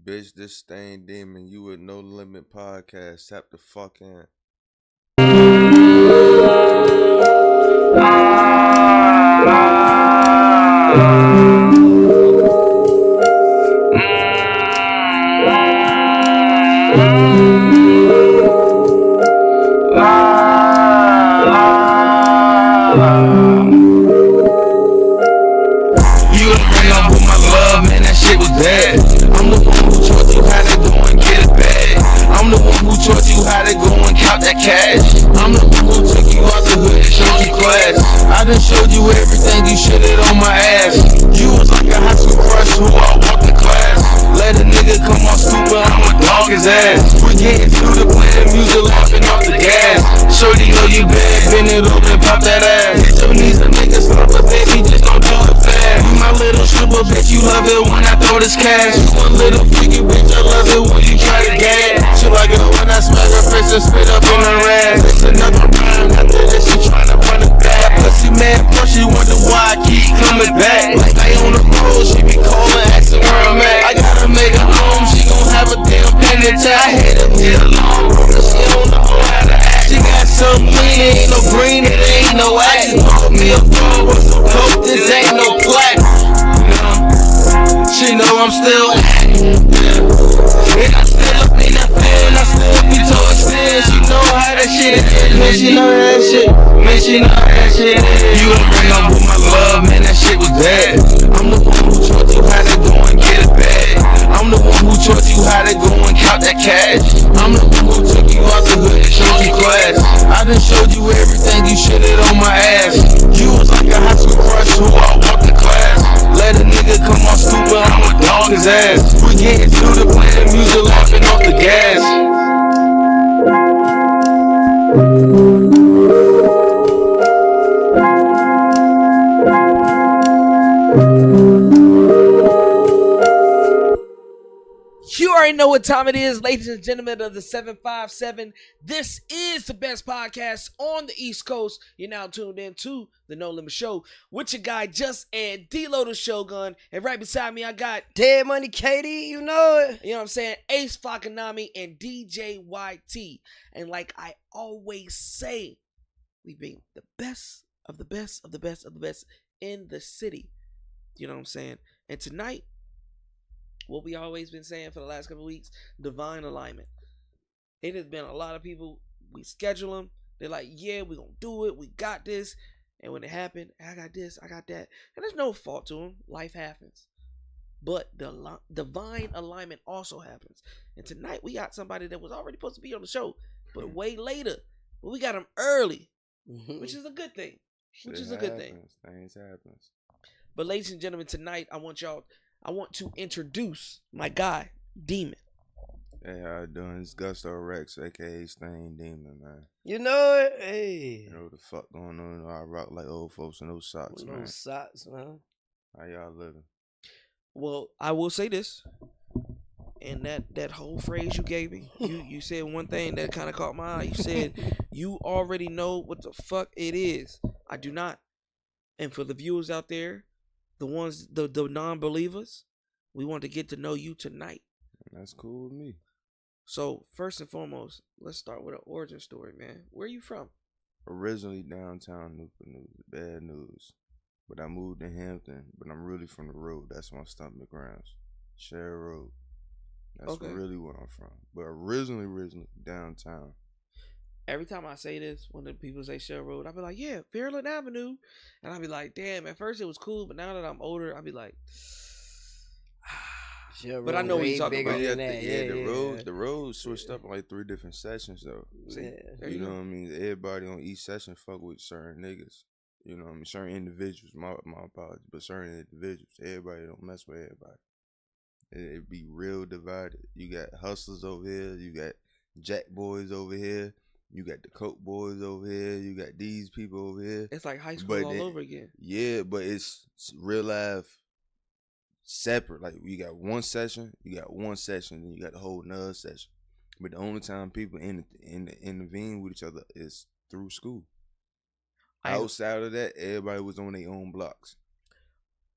bitch. This Stain Demon. You with No Limit Podcast. Tap the fuck in. I'm the one who taught you how to go and get it back. I'm the one who taught you how to go and count that cash. I'm the one who took you out the hood and showed you class. I done showed you everything you should've on my ass. You was like a high school crush who I walked in class. Let a nigga come on stupid, I'ma dog his ass. We getting through the playing music, laughing off the gas. Shorty know you bad, bend it over and pop that ass. Hit your knees and make a stop, but baby, just don't do it fast. You my little stripper, bitch, you love it when I throw this cash. You one little freaky bitch, I love it when you try to gas. She like it when I smack her face and spit up in her ass. It's another round after that, she tryna run it back. Pussy mad, plus she wonder why I keep coming back. Like I on the road, she be calling, asking where I'm at. I gotta make her home, she gon' have a damn penny tie. I had a bit alone, but she don't know how to act. She got some lean, it ain't no green, it ain't no act. Just bought me a phone with some coke, this ain't no black. She know I'm still and I still up in that fan, I still be toasting. She know how that shit is, man, she know that shit. Man, she know that shit is. You don't bring up with my love, man, that shit was bad. I'm the one who taught you how to go and get it back. I'm the one who taught you how to go and count that cash. I'm the one who took you out the hood and showed you class. I done showed you everything you should've on my ass. You was like a high school crush who I walked in class. Let a nigga come on stupid, I'ma dog his ass. We getting through the playing music, laughing off the gas. You already know what time it is, ladies and gentlemen of the 757. This is the best podcast on the East Coast. You're now tuned in to the No Limit Show with your guy Just and D-Lo the Shogun. And right beside me, I got Dead Money Katie, you know it. You know what I'm saying? Ace Fakanami and DJ YT. And like I always say, we bring the best of the best of the best of the best in the city. You know what I'm saying? And tonight, what we always been saying for the last couple of weeks, divine alignment. It has been a lot of people, we schedule them. They're like, yeah, we're going to do it. We got this. And when it happened, I got this, I got that. And there's no fault to them. Life happens. But the divine alignment also happens. And tonight we got somebody that was already supposed to be on the show, but way later. But we got him early, which is a good thing. Things happens. But ladies and gentlemen, tonight I want to introduce my guy, Demon. Hey, how you doing? It's Gusto Rex, aka Stain Demon, man. You know it? Hey. You know what the fuck going on? I rock like old folks in those socks, man. Those socks, man. How y'all living? Well, I will say this, and that whole phrase you gave me, you said one thing that kind of caught my eye. You said, you already know what the fuck it is. I do not. And for the viewers out there, the ones, the non-believers, we want to get to know you tonight. That's cool with me. So, first and foremost, let's start with an origin story, man. Where are you from? Originally downtown Newport News, bad news. But I moved to Hampton, but I'm really from the road. That's my stomping grounds. Share Road. That's really where I'm from. But originally downtown. Every time I say this, when the people say Shell Road, I be like, yeah, Fairland Avenue. And I be like, damn, at first it was cool, but now that I'm older, I be like, but I know what you're talking about. The road switched up in like 3 different sessions, though. You know what I mean? Everybody on each session fuck with certain niggas. You know what I mean? Certain individuals, my apologies, but certain individuals. Everybody don't mess with everybody. It be real divided. You got hustlers over here. You got jack boys over here. You got the coke boys over here. You got these people over here. It's like high school all over again. Yeah, but it's real life separate. Like you got one session, then you got the whole another session. But the only time people intervene with each other is through school. Outside of that, everybody was on their own blocks.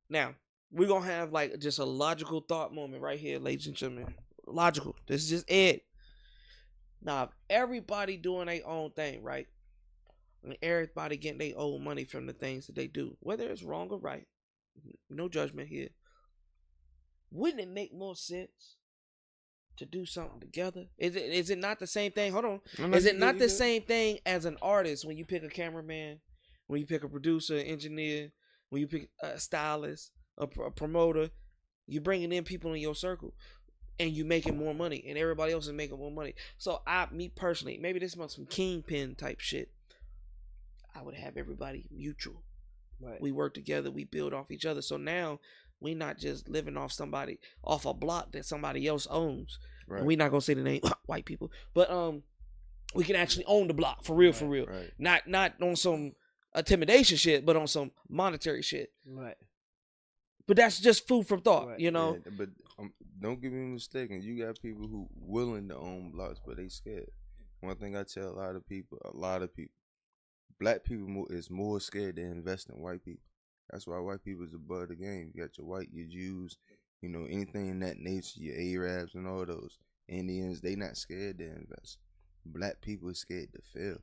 Now, we're gonna have like just a logical thought moment right here, ladies and gentlemen. Logical. This is just it. Now, if everybody doing their own thing, right? And everybody getting their own money from the things that they do, whether it's wrong or right, no judgment here. Wouldn't it make more sense to do something together? Is it not the same thing? Hold on. Is it not the same thing as an artist when you pick a cameraman, when you pick a producer, engineer, when you pick a stylist, a promoter? You're bringing in people in your circle, and you making more money, and everybody else is making more money. So me personally, maybe this is some kingpin type shit. I would have everybody mutual. Right. We work together. We build off each other. So now we not just living off a block that somebody else owns. Right. And we not gonna say the name white people, but we can actually own the block for real, Right. Not on some intimidation shit, but on some monetary shit. Right. But that's just food for thought, right. You know. Yeah, but don't get me mistaken. You got people who willing to own blocks, but they scared. One thing I tell a lot of people, black people is more scared to invest than white people. That's why white people is above the game. You got your white, your Jews, you know, anything in that nature, your Arabs and all those Indians. They not scared to invest. Black people are scared to fail.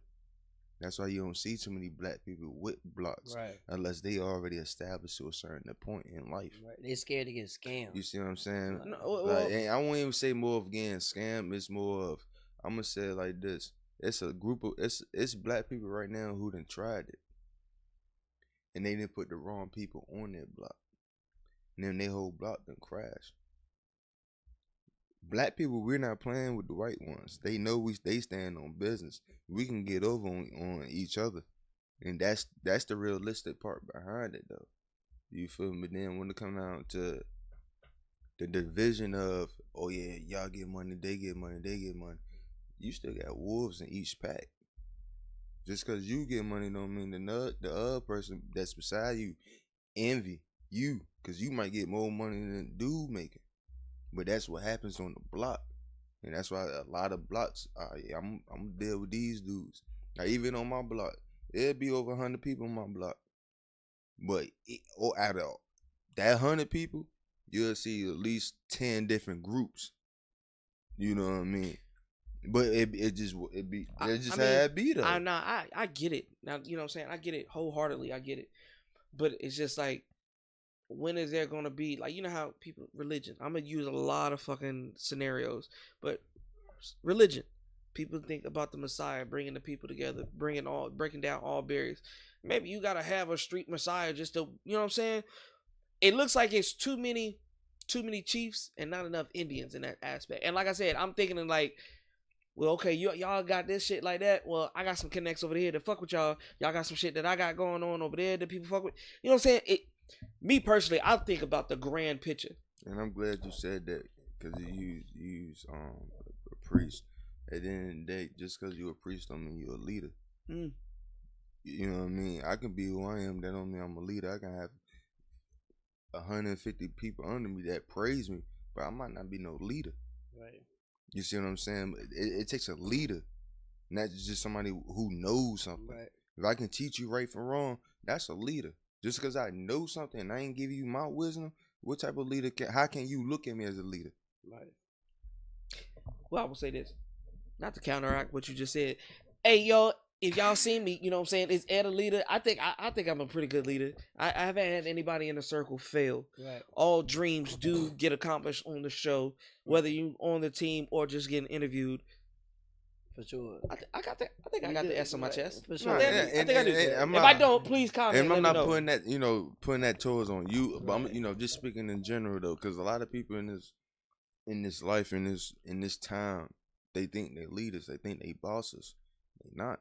That's why you don't see too many black people with blocks, right, unless they already established to a certain point in life. Right. They're scared to get scammed. You see what I'm saying? I won't even say more of getting scammed. It's more of, I'm gonna say it like this. It's a group of it's black people right now who done tried it, and they didn't put the wrong people on their block, and then their whole block done crashed. Black people, we're not playing with the white ones. They know they stand on business. We can get over on each other, and that's the realistic part behind it, though. You feel me? But then when it come down to the division of, oh yeah, y'all get money, they get money, you still got wolves in each pack. Just because you get money don't mean the other person that's beside you envy you, because you might get more money than the dude making. But that's what happens on the block, and that's why a lot of blocks. I'm gonna deal with these dudes. Now, even on my block, it'll be over 100 people on my block, but out of that 100 people, you'll see at least 10 different groups. You know what I mean? But it just how it be though. I get it. Now, you know what I'm saying? I get it wholeheartedly. I get it. But it's just like, when is there going to be, like, you know how religion, I'm going to use a lot of fucking scenarios, but religion, people think about the Messiah, bringing the people together, breaking down all barriers. Maybe you got to have a street Messiah just to, you know what I'm saying? It looks like it's too many chiefs and not enough Indians in that aspect. And like I said, I'm thinking of like, well, okay, y'all got this shit like that. Well, I got some connects over here to fuck with y'all. Y'all got some shit that I got going on over there that people fuck with. You know what I'm saying? Me personally, I think about the grand picture. And I'm glad you said that, because you use a priest. At the end of the day, just because you're a priest don't mean you're a leader. Mm. You know what I mean? I can be who I am. That don't mean I'm a leader. I can have 150 people under me that praise me, but I might not be no leader. Right. You see what I'm saying? It takes a leader, not just somebody who knows something. Right. If I can teach you right from wrong, that's a leader. Just because I know something and I ain't give you my wisdom, what type of leader how can you look at me as a leader? Right. Well, I will say this, not to counteract what you just said. Hey, yo, if y'all see me, you know what I'm saying, is Ed a leader? I think I'm a pretty good leader. I haven't had anybody in the circle fail. Right. All dreams do get accomplished on the show, whether you on the team or just getting interviewed. For sure. I got the S on my chest. For sure. I think I do. If I don't, please comment. And I'm not putting that towards on you, right. But I'm, just speaking in general though, because a lot of people in this life, in this time, they think they're leaders, they think they bosses. They're not.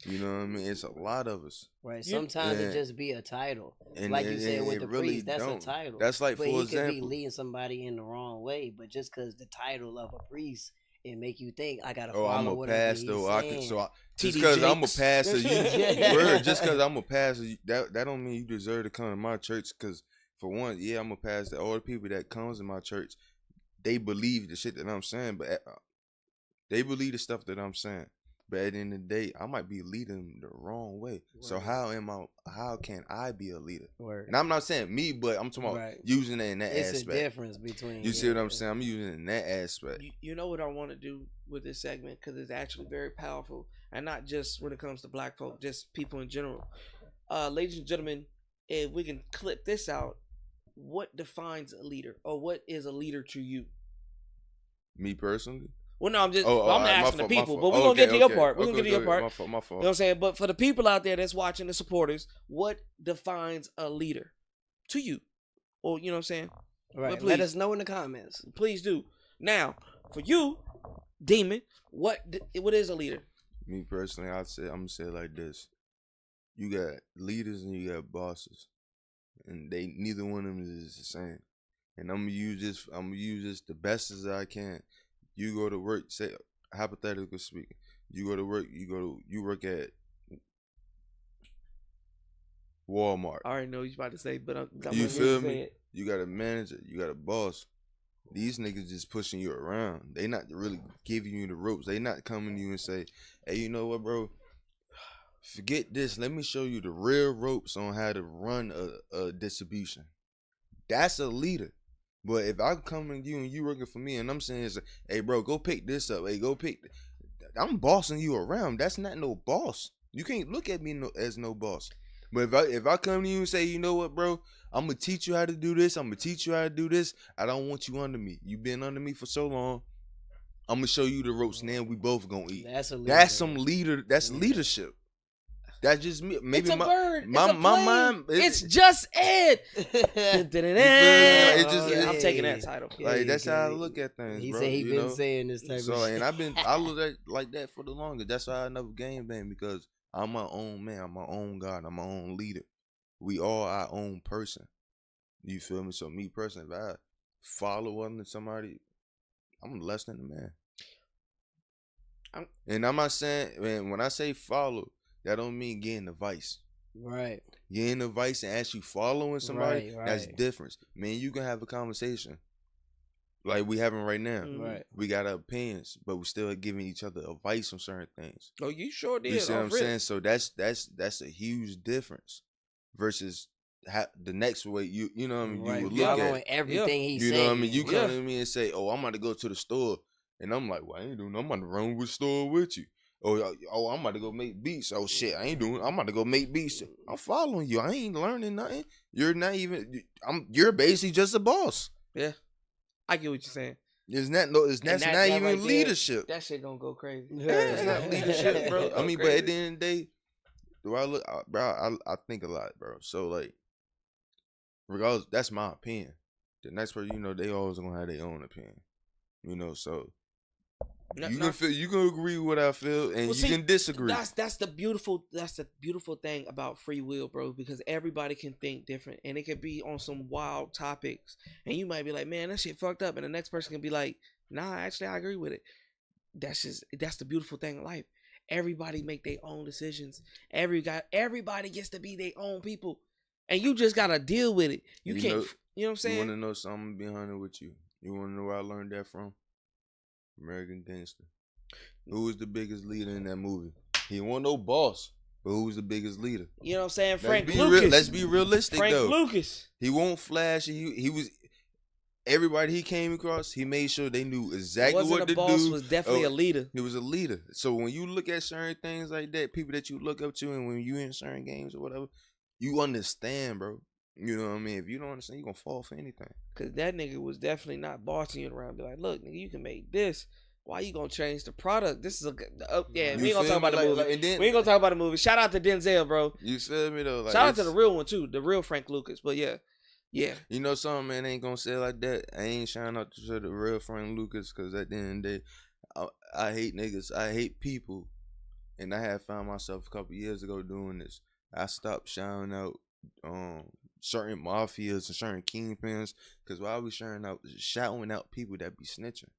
You know what I mean? It's a lot of us. Right. Sometimes it just be a title. Like you said with the priest, that's a title. That's like, but for example, could be leading somebody in the wrong way, but just because the title of a priest, it make you think I gotta follow I'm a what pastor. Just because I'm a pastor, just because I'm a pastor, that don't mean you deserve to come to my church. Because for one, yeah, I'm a pastor. All the people that comes to my church, they believe the shit that I'm saying, but they believe the stuff that I'm saying. But at the end of the day, I might be leading the wrong way. Right. So how can I be a leader? Right. And I'm not saying me, but I'm talking about using it in that aspect. It's a difference between. You see what I'm saying? I'm using it in that aspect. You know what I want to do with this segment, because it's actually very powerful, and not just when it comes to black folk, just people in general. Ladies and gentlemen, if we can clip this out, what defines a leader, or what is a leader to you? Me personally? Well, no, I'm asking the people, but we're going to get to your part. We're going to get to your part. My fault. You know what I'm saying? But for the people out there that's watching, the supporters, what defines a leader to you? Or, you know what I'm saying? Right. Let us know in the comments. Please do. Now, for you, Demon, what is a leader? Me personally, I'm going to say it like this. You got leaders and you got bosses. And neither one of them is the same. And I'm going to use this the best as I can. You go to work, say hypothetically speaking, you go to work, you work at Walmart. I already know what you're about to say, but you feel me? You got a manager, you got a boss. These niggas just pushing you around. They not really giving you the ropes. They not coming to you and say, hey, you know what, bro? Forget this. Let me show you the real ropes on how to run a distribution. That's a leader. But if I'm coming to you and you working for me and I'm saying, hey, bro, go pick this up. Hey, go pick. I'm bossing you around. That's not no boss. You can't look at me as no boss. But if I come to you and say, you know what, bro, I'm going to teach you how to do this. I'm going to teach you how to do this. I don't want you under me. You've been under me for so long. I'm going to show you the ropes. Now we both going to eat. That's a leader. That's some leader. That's leadership. That's just me. Maybe it's a bird. My mind. It's just Ed. I'm taking that title. Like that's how I look at things. He bro, said he been saying this type of shit. And I look at like that for the longest. That's why I never game bang, because I'm my own man. I'm my own God. I'm my own leader. We all our own person. You feel me? So me personally, if I follow under somebody, I'm less than a man. And I'm not saying, man, when I say follow, that don't mean getting advice. Right. Getting advice and actually following somebody, that's different. Man, you can have a conversation like we having right now. Right. We got our opinions, but we still giving each other advice on certain things. Oh, you sure did. You see what I'm saying? So that's a huge difference versus the next way you know what I mean. Right. You would look at everything he's saying. You know what I mean? You come to me and say, "Oh, I'm about to go to the store," and I'm like, "Well, I ain't doing. I'm about to run with the store with you." Oh, I'm about to go make beats. Oh shit, I ain't doing. I'm about to go make beats. I'm following you. I ain't learning nothing. You're not even. You're basically just a boss. Yeah, I get what you're saying. It's not not even right leadership. That shit gonna go crazy. It's not leadership, bro. I mean, but at the end of the day, do I look, bro? I think a lot, bro. So like, regardless, that's my opinion. The next person, you know, they always gonna have their own opinion. You know, so. You can agree with what I feel, and you can disagree. That's the beautiful thing about free will, bro. Because everybody can think different, and it can be on some wild topics, and you might be like, "Man, that shit fucked up," and the next person can be like, "Nah, actually, I agree with it." That's the beautiful thing in life. Everybody make their own decisions. Everybody gets to be their own people, and you just gotta deal with it. You can't. You know what I'm saying? You want to know something behind it with you? You want to know where I learned that from? American Gangster. Who was the biggest leader in that movie? He wasn't no boss, but who was the biggest leader? You know what I'm saying? Frank Lucas. Let's be realistic, though. Frank Lucas. He won't flash. He was everybody he came across. He made sure they knew exactly what to do. Boss was definitely a leader. He was a leader. So when you look at certain things like that, people that you look up to, and when you in certain games or whatever, you understand, bro. You know what I mean? If you don't understand, you're going to fall for anything. Because that nigga was definitely not bossing you around. Be like, look, nigga, you can make this. Why you going to change the product? This is we ain't going to talk about the movie. We ain't going to talk about the movie. Shout out to Denzel, bro. You feel me, though? Like, shout out to the real one, too. The real Frank Lucas. But, yeah. Yeah. You know something, man, ain't going to say it like that. I ain't shouting out to the real Frank Lucas, because at the end of the day, I hate niggas. I hate people. And I had found myself a couple years ago doing this. I stopped shouting out certain mafias and certain kingpins, because while we shouting out people that be snitching.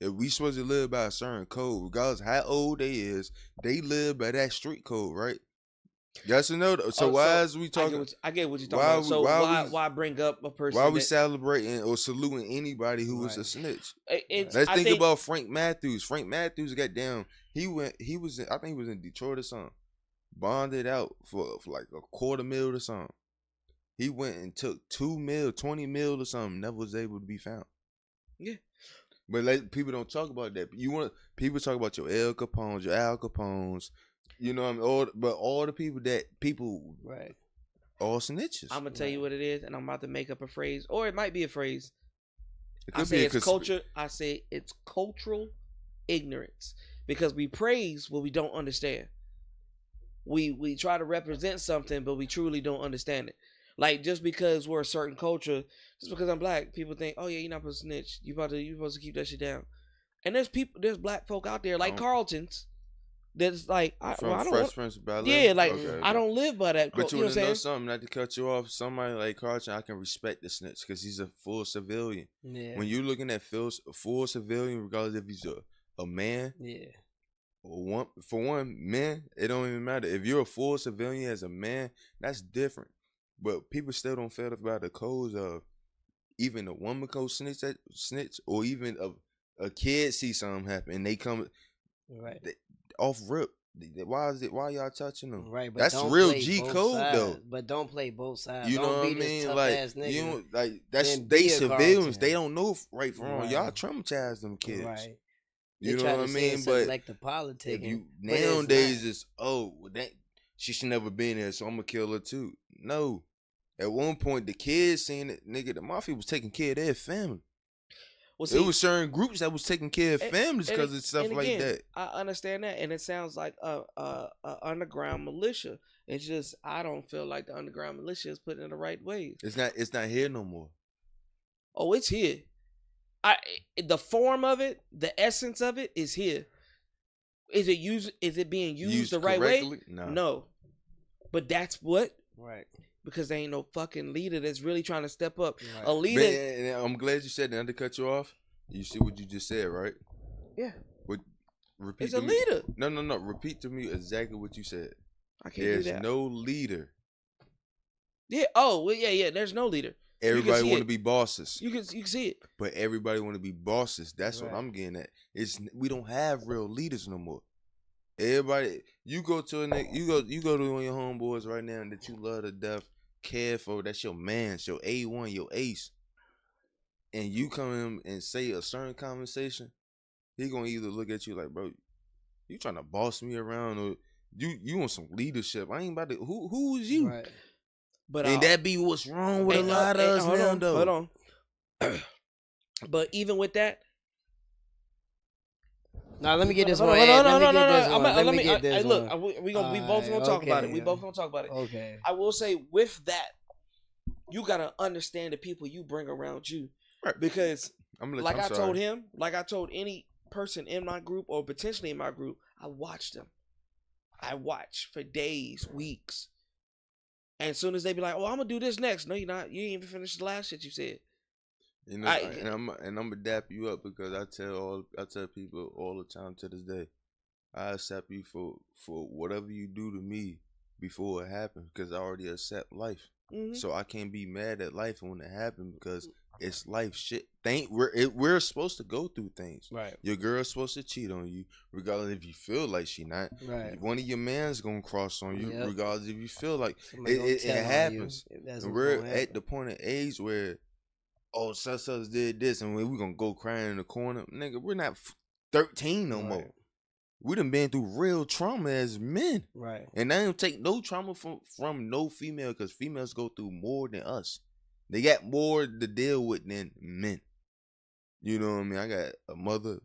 If we supposed to live by a certain code, regardless how old they is, they live by that street code, right? Yes or no? So why is we talking? I get what you're talking about. So why bring up a person? Why are we celebrating or saluting anybody who was a snitch? Let's think about Frank Matthews. Frank Matthews got down. I think he was in Detroit or something. Bonded out for like $250,000 or something. He went and took $2 million, $20 million or something. Never was able to be found. Yeah. But people don't talk about that. People talk about your Al Capones. You know what I mean? All the people right. All snitches. I'm gonna tell you what it is, and I'm about to make up a phrase, or it might be a phrase. I say it's cultural ignorance, because we praise what we don't understand. We try to represent something, but we truly don't understand it. Like, just because we're a certain culture, just because I'm black, people think, oh yeah, you're not supposed to snitch. You supposed to keep that shit down. And there's black folk out there like Carlton's that's like, I don't Prince of Bel-Air? Yeah, like okay. I don't live by that. But you want to know something? Not to cut you off. Somebody like Carlton, I can respect the snitch because he's a full civilian. Yeah. When you're looking at full civilian, regardless if he's a man, yeah. For one, men, it don't even matter. If you're a full civilian as a man, that's different. But people still don't feel about the codes of even a woman go snitch, or even a kid see something happen and they come off rip. Why y'all touching them? Right, but that's real G code sides, though. But don't play both sides. You know don't what I mean? Like they civilians. They don't know right from wrong. Y'all traumatize them kids. Right. You know what I mean? But like the politics. Nowadays it's she should never been there, so I'm gonna kill her too. No. At one point, the kids seen it, nigga. The mafia was taking care of their family. Well, see, it was certain groups that was taking care of families because of stuff like that. I understand that, and it sounds like a underground militia. It's just I don't feel like the underground militia is put in the right ways. It's not here no more. Oh, it's here. The form of it, the essence of it is here. Is it being used the right way? No. But that's what. Right. because there ain't no fucking leader that's really trying to step up. Right. A leader. And I'm glad you said that. To cut you off, you see what you just said, right? Yeah. Repeat. It's a leader. No. Repeat to me exactly what you said. I can't do that. There's no leader. Yeah. Oh, well, yeah. There's no leader. Everybody want to be bosses. You can see it. But everybody want to be bosses. That's right. What I'm getting at. We don't have real leaders no more. Everybody, you go to one of your homeboys right now that you love to death, care for. That's your man, your A1, your ace. And you come in and say a certain conversation, he gonna either look at you like, bro, you trying to boss me around, or you want some leadership. I ain't about to. Who is you? Right. But and that be what's wrong with a lot of us now, though. Hold on. But even with that. Now let me get this one. Look, we both gonna talk about it. We both gonna talk about it. Okay. I will say with that, you gotta understand the people you bring around you, right? Because I told him, like I told any person in my group or potentially in my group, I watched them. I watch for days, weeks, and as soon as they be like, "Oh, I'm gonna do this next," no, you're not. You ain't even finished the last shit you said. You know, I'm gonna dap you up because I tell people all the time to this day, I accept you for whatever you do to me before it happens because I already accept life. Mm-hmm. So I can't be mad at life when it happens because it's life shit. We're supposed to go through things. Right. Your girl's supposed to cheat on you, regardless if you feel like she not. Right. One of your man's gonna cross on you, regardless if you feel like it happens. And we're at the point of age where, oh, such did this, and we gonna go crying in the corner. Nigga, we're not 13 no more. We done been through real trauma as men. Right. And I don't take no trauma from no female, because females go through more than us. They got more to deal with than men. You know what I mean? I got a mother,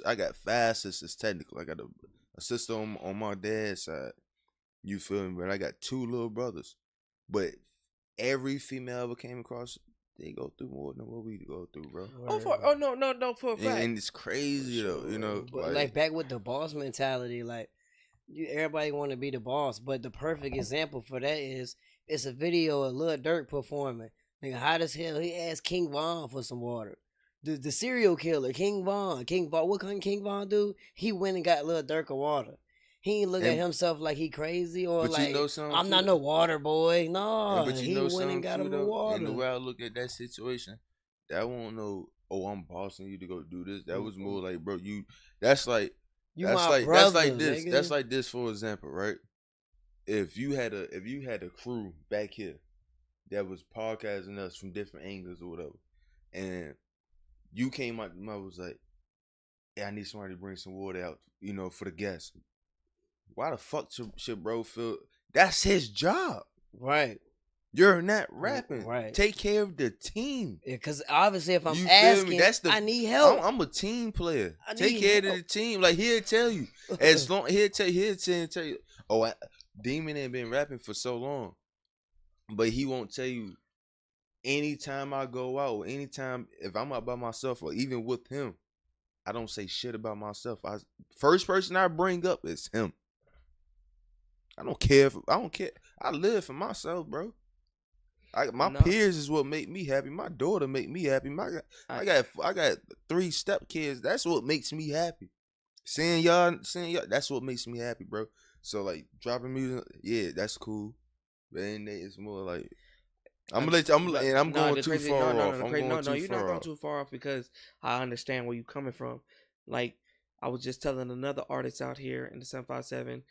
I got 5 sisters technically. I got a sister on my dad's side. You feel me? But I got 2 little brothers. But every female I ever came across, they go through more than what we go through, bro. No, for a fact. And it's crazy though, you know. But like back with the boss mentality, like everybody want to be the boss, but the perfect example for that is it's a video of Lil Durk performing. Nigga, hot as hell. He asked King Von for some water. The serial killer, King Von. What can King Von do? He went and got Lil Durk a water. he ain't look at himself like he crazy or like, you know I'm not no water boy. No, but you he know went and got him the water. And the way I look at that situation, that won't know, oh, I'm bossing you to go do this. That was more like, bro, that's like this. Nigga. That's like this, for example, right? If you had a crew back here that was podcasting us from different angles or whatever, and you came out and I was like, yeah, I need somebody to bring some water out, for the guests. Why the fuck should bro feel that's his job? Right. You're not rapping. Right. Take care of the team. Yeah, because obviously if I'm asking, I need help. I'm a team player. Take care of the team. Like, he'll tell you. As long he'll tell you. Oh, Demon ain't been rapping for so long, but he won't tell you. Anytime I go out, or anytime if I'm out by myself, or even with him, I don't say shit about myself. First person I bring up is him. I don't care. I live for myself, bro. My peers is what make me happy. My daughter make me happy. I got 3 step kids. That's what makes me happy. Seeing y'all, that's what makes me happy, bro. So like dropping music, yeah, that's cool. But then it's more like I'm going too far off. No, you're not going too far off because I understand where you're coming from. Like, I was just telling another artist out here in the 757,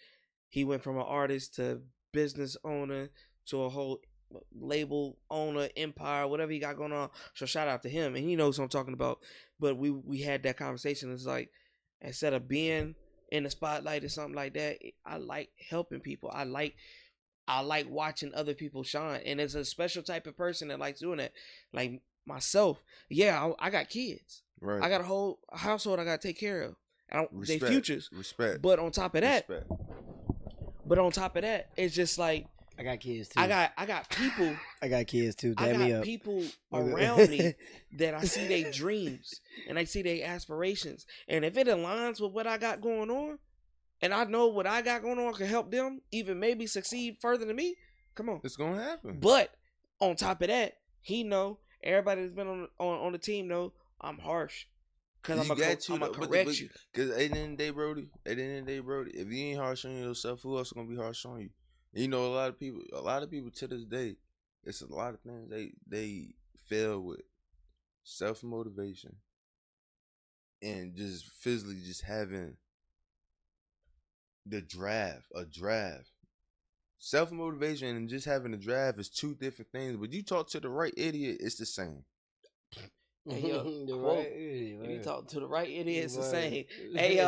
he went from an artist to business owner to a whole label owner, empire, whatever he got going on. So shout out to him, and he knows what I'm talking about. But we had that conversation. It's like, instead of being in the spotlight or something like that, I like helping people. I like watching other people shine, and it's a special type of person that likes doing that. Like myself, yeah, I got kids. Right. I got a whole household I got to take care of. They futures. Respect. But on top of that, it's just like, I got kids too. I got people. I got kids too. I got people around me that I see their dreams and I see their aspirations, and if it aligns with what I got going on, and I know what I got going on can help them even maybe succeed further than me, come on, it's gonna happen. But on top of that, he know, everybody that's been on the team know I'm harsh. Cause I'm gonna correct you. Cause at the end of the day, Brody, if you ain't harsh on yourself, who else gonna be harsh on you? You know, a lot of people to this day, it's a lot of things they fail with. Self-motivation and just physically just having a draft. Self-motivation and just having a draft is 2 different things. But you talk to the right idiot, it's the same. Hey, yo, if you talk to the right idiot, it's the same. Hey, yo,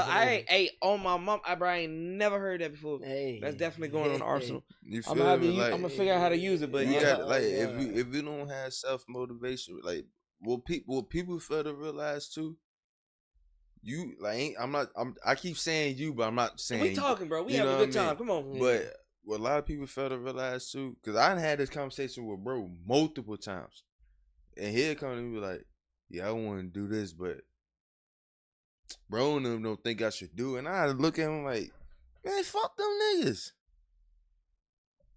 on my mom, I ain't never heard that before. Hey, that's definitely going on Arsenal. I'm gonna figure out how to use it, but you got like if you don't have self-motivation, like what people fail to realize too. You like I keep saying you, but I'm not saying we talking, bro. We having a good time. Come on. But what a lot of people fail to realize too, because I had this conversation with bro multiple times, and he'll come to me like, yeah, I want to do this, but bro and them don't think I should do it. And I look at him like, man, fuck them niggas.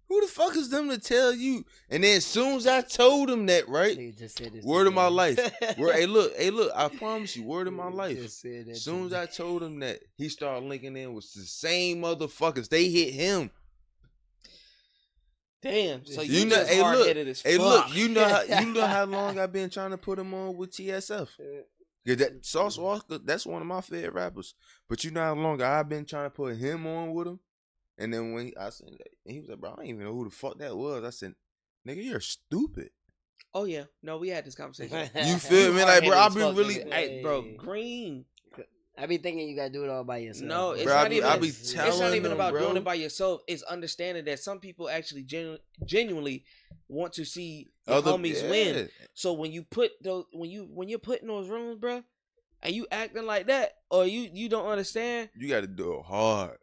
Who the fuck is them to tell you? And then as soon as I told him that, right? Word of my life. Hey, look, I promise you, word of my life. As soon as I told him that, he started linking in with the same motherfuckers. They hit him. Damn. So you know, hard-headed as fuck. Look, you know how long I've been trying to put him on with TSF. That Sauce Walker, that's one of my favorite rappers. But you know how long I've been trying to put him on with him? And then when I said that, he was like, bro, I don't even know who the fuck that was. I said, nigga, you're stupid. Oh, yeah. No, we had this conversation. You feel me? Like, bro, I've been really... Hey, bro, Green... I be thinking you gotta do it all by yourself. No, it's bro, not even. It's not even about doing it by yourself. It's understanding that some people actually genuinely want to see the homies win. So when you put those, when you're putting those rooms, bro, and you acting like that, or you don't understand, you got to do it hard.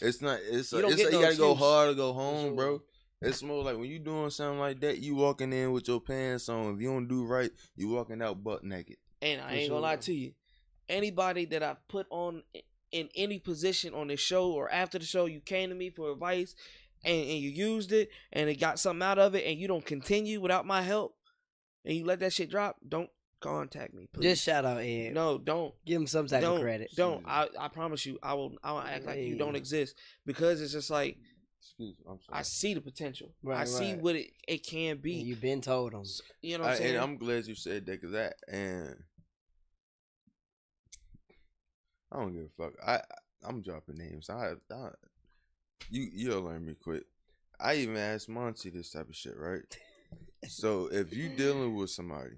It's not. You gotta excuse. Go hard to go home, bro. It's more like when you doing something like that, you walking in with your pants on. If you don't do right, you walking out butt naked. And I ain't gonna lie to you. Anybody that I put on in any position on the show or after the show, you came to me for advice and you used it and it got something out of it, and you don't continue without my help and you let that shit drop, don't contact me, please. Just shout out Ed. No, don't. Give him some type of credit. Don't. I promise you, I'll act like you don't exist, because it's just like, excuse me, I'm sorry. I see the potential. Right, I see what it can be. And you've been told them. You know what I'm saying? And I'm glad you said that, because and I don't give a fuck. I'm dropping names. You'll learn me quick. I even asked Monty this type of shit, right? So if you dealing with somebody,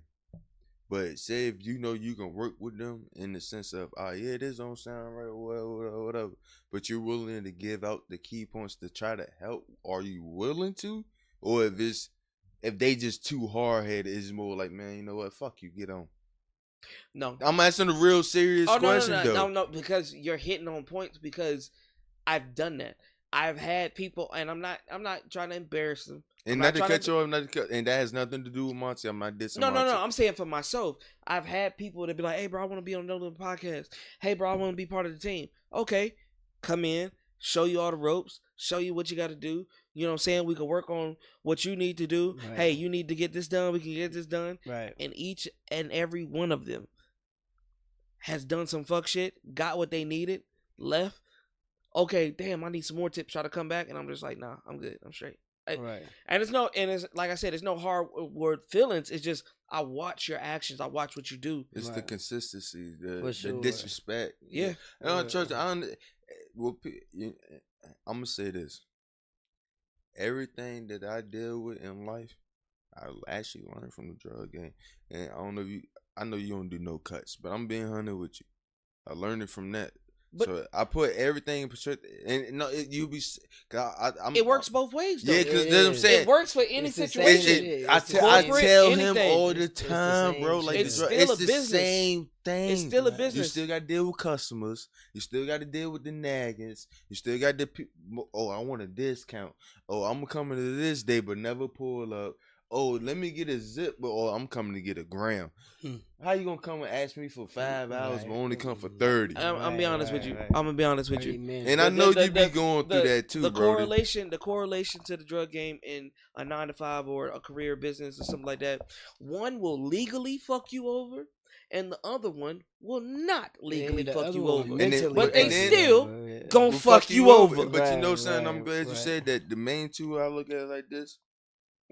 but say if you know you can work with them in the sense of, yeah, this don't sound right, whatever, but you're willing to give out the key points to try to help, are you willing to? Or if they just too hard headed, it's more like, man, you know what, fuck you, get on. No, I'm asking a real serious question though. No, because you're hitting on points, because I've done that. I've had people, and I'm not trying to embarrass them. And not to cut you off, and that has nothing to do with Monty. I'm not dissing Monty. No. I'm saying for myself. I've had people that be like, hey, bro, I want to be on NoLimitPodcast. Hey, bro, I want to be part of the team. Okay, come in, show you all the ropes, show you what you got to do. You know what I'm saying? We can work on what you need to do. Right. Hey, you need to get this done. We can get this done. Right. And each and every one of them has done some fuck shit, got what they needed, left. Okay, damn, I need some more tips. Try to come back, and I'm just like, nah, I'm good. I'm straight. Right. And it's like I said, it's no hard word feelings. It's just I watch your actions. I watch what you do. It's the consistency, the sure. disrespect. Yeah. And trust. I'm gonna say this. Everything that I deal with in life, I actually learned from the drug game. And I know you don't do no cuts, but I'm being honest with you. I learned it from that. But so I put everything in perspective, and no, it works both ways, though. Yeah, because that's what I'm saying. It works for any situation. I tell him all the time, bro. Like it's still a business. The same thing. It's still a business. You still got to deal with customers. You still got to deal with the naggings. You still got the I want a discount. Oh, I'm coming to this day, but never pull up. Oh, let me get a zip, or I'm coming to get a gram. How you gonna come and ask me for 5 hours, but only come for 30? I'm gonna be honest with you. I'm gonna be honest with you. And I know you be going through that too, bro. The correlation to the drug game in a 9-to-5 or a career business or something like that. One will legally fuck you over, and the other one will not legally fuck you over. But they still gonna fuck you over. But you know something? I'm glad you said that. The main two I look at it like this.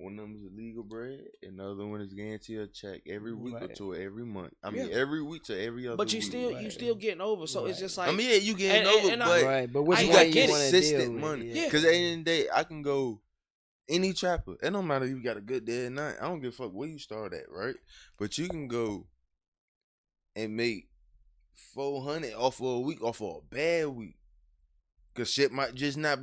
One of them is illegal bread, and the other one is guaranteed a check every week or to every month. I mean, every week to every other week. But you still getting over, so it's just like... I mean, yeah, you getting over, but which you got consistent money. Because at the end of the day, I can go any trapper. It don't matter if you got a good day or not. I don't give a fuck where you start at, right? But you can go and make $400 off of a week, off of a bad week. Cause shit might not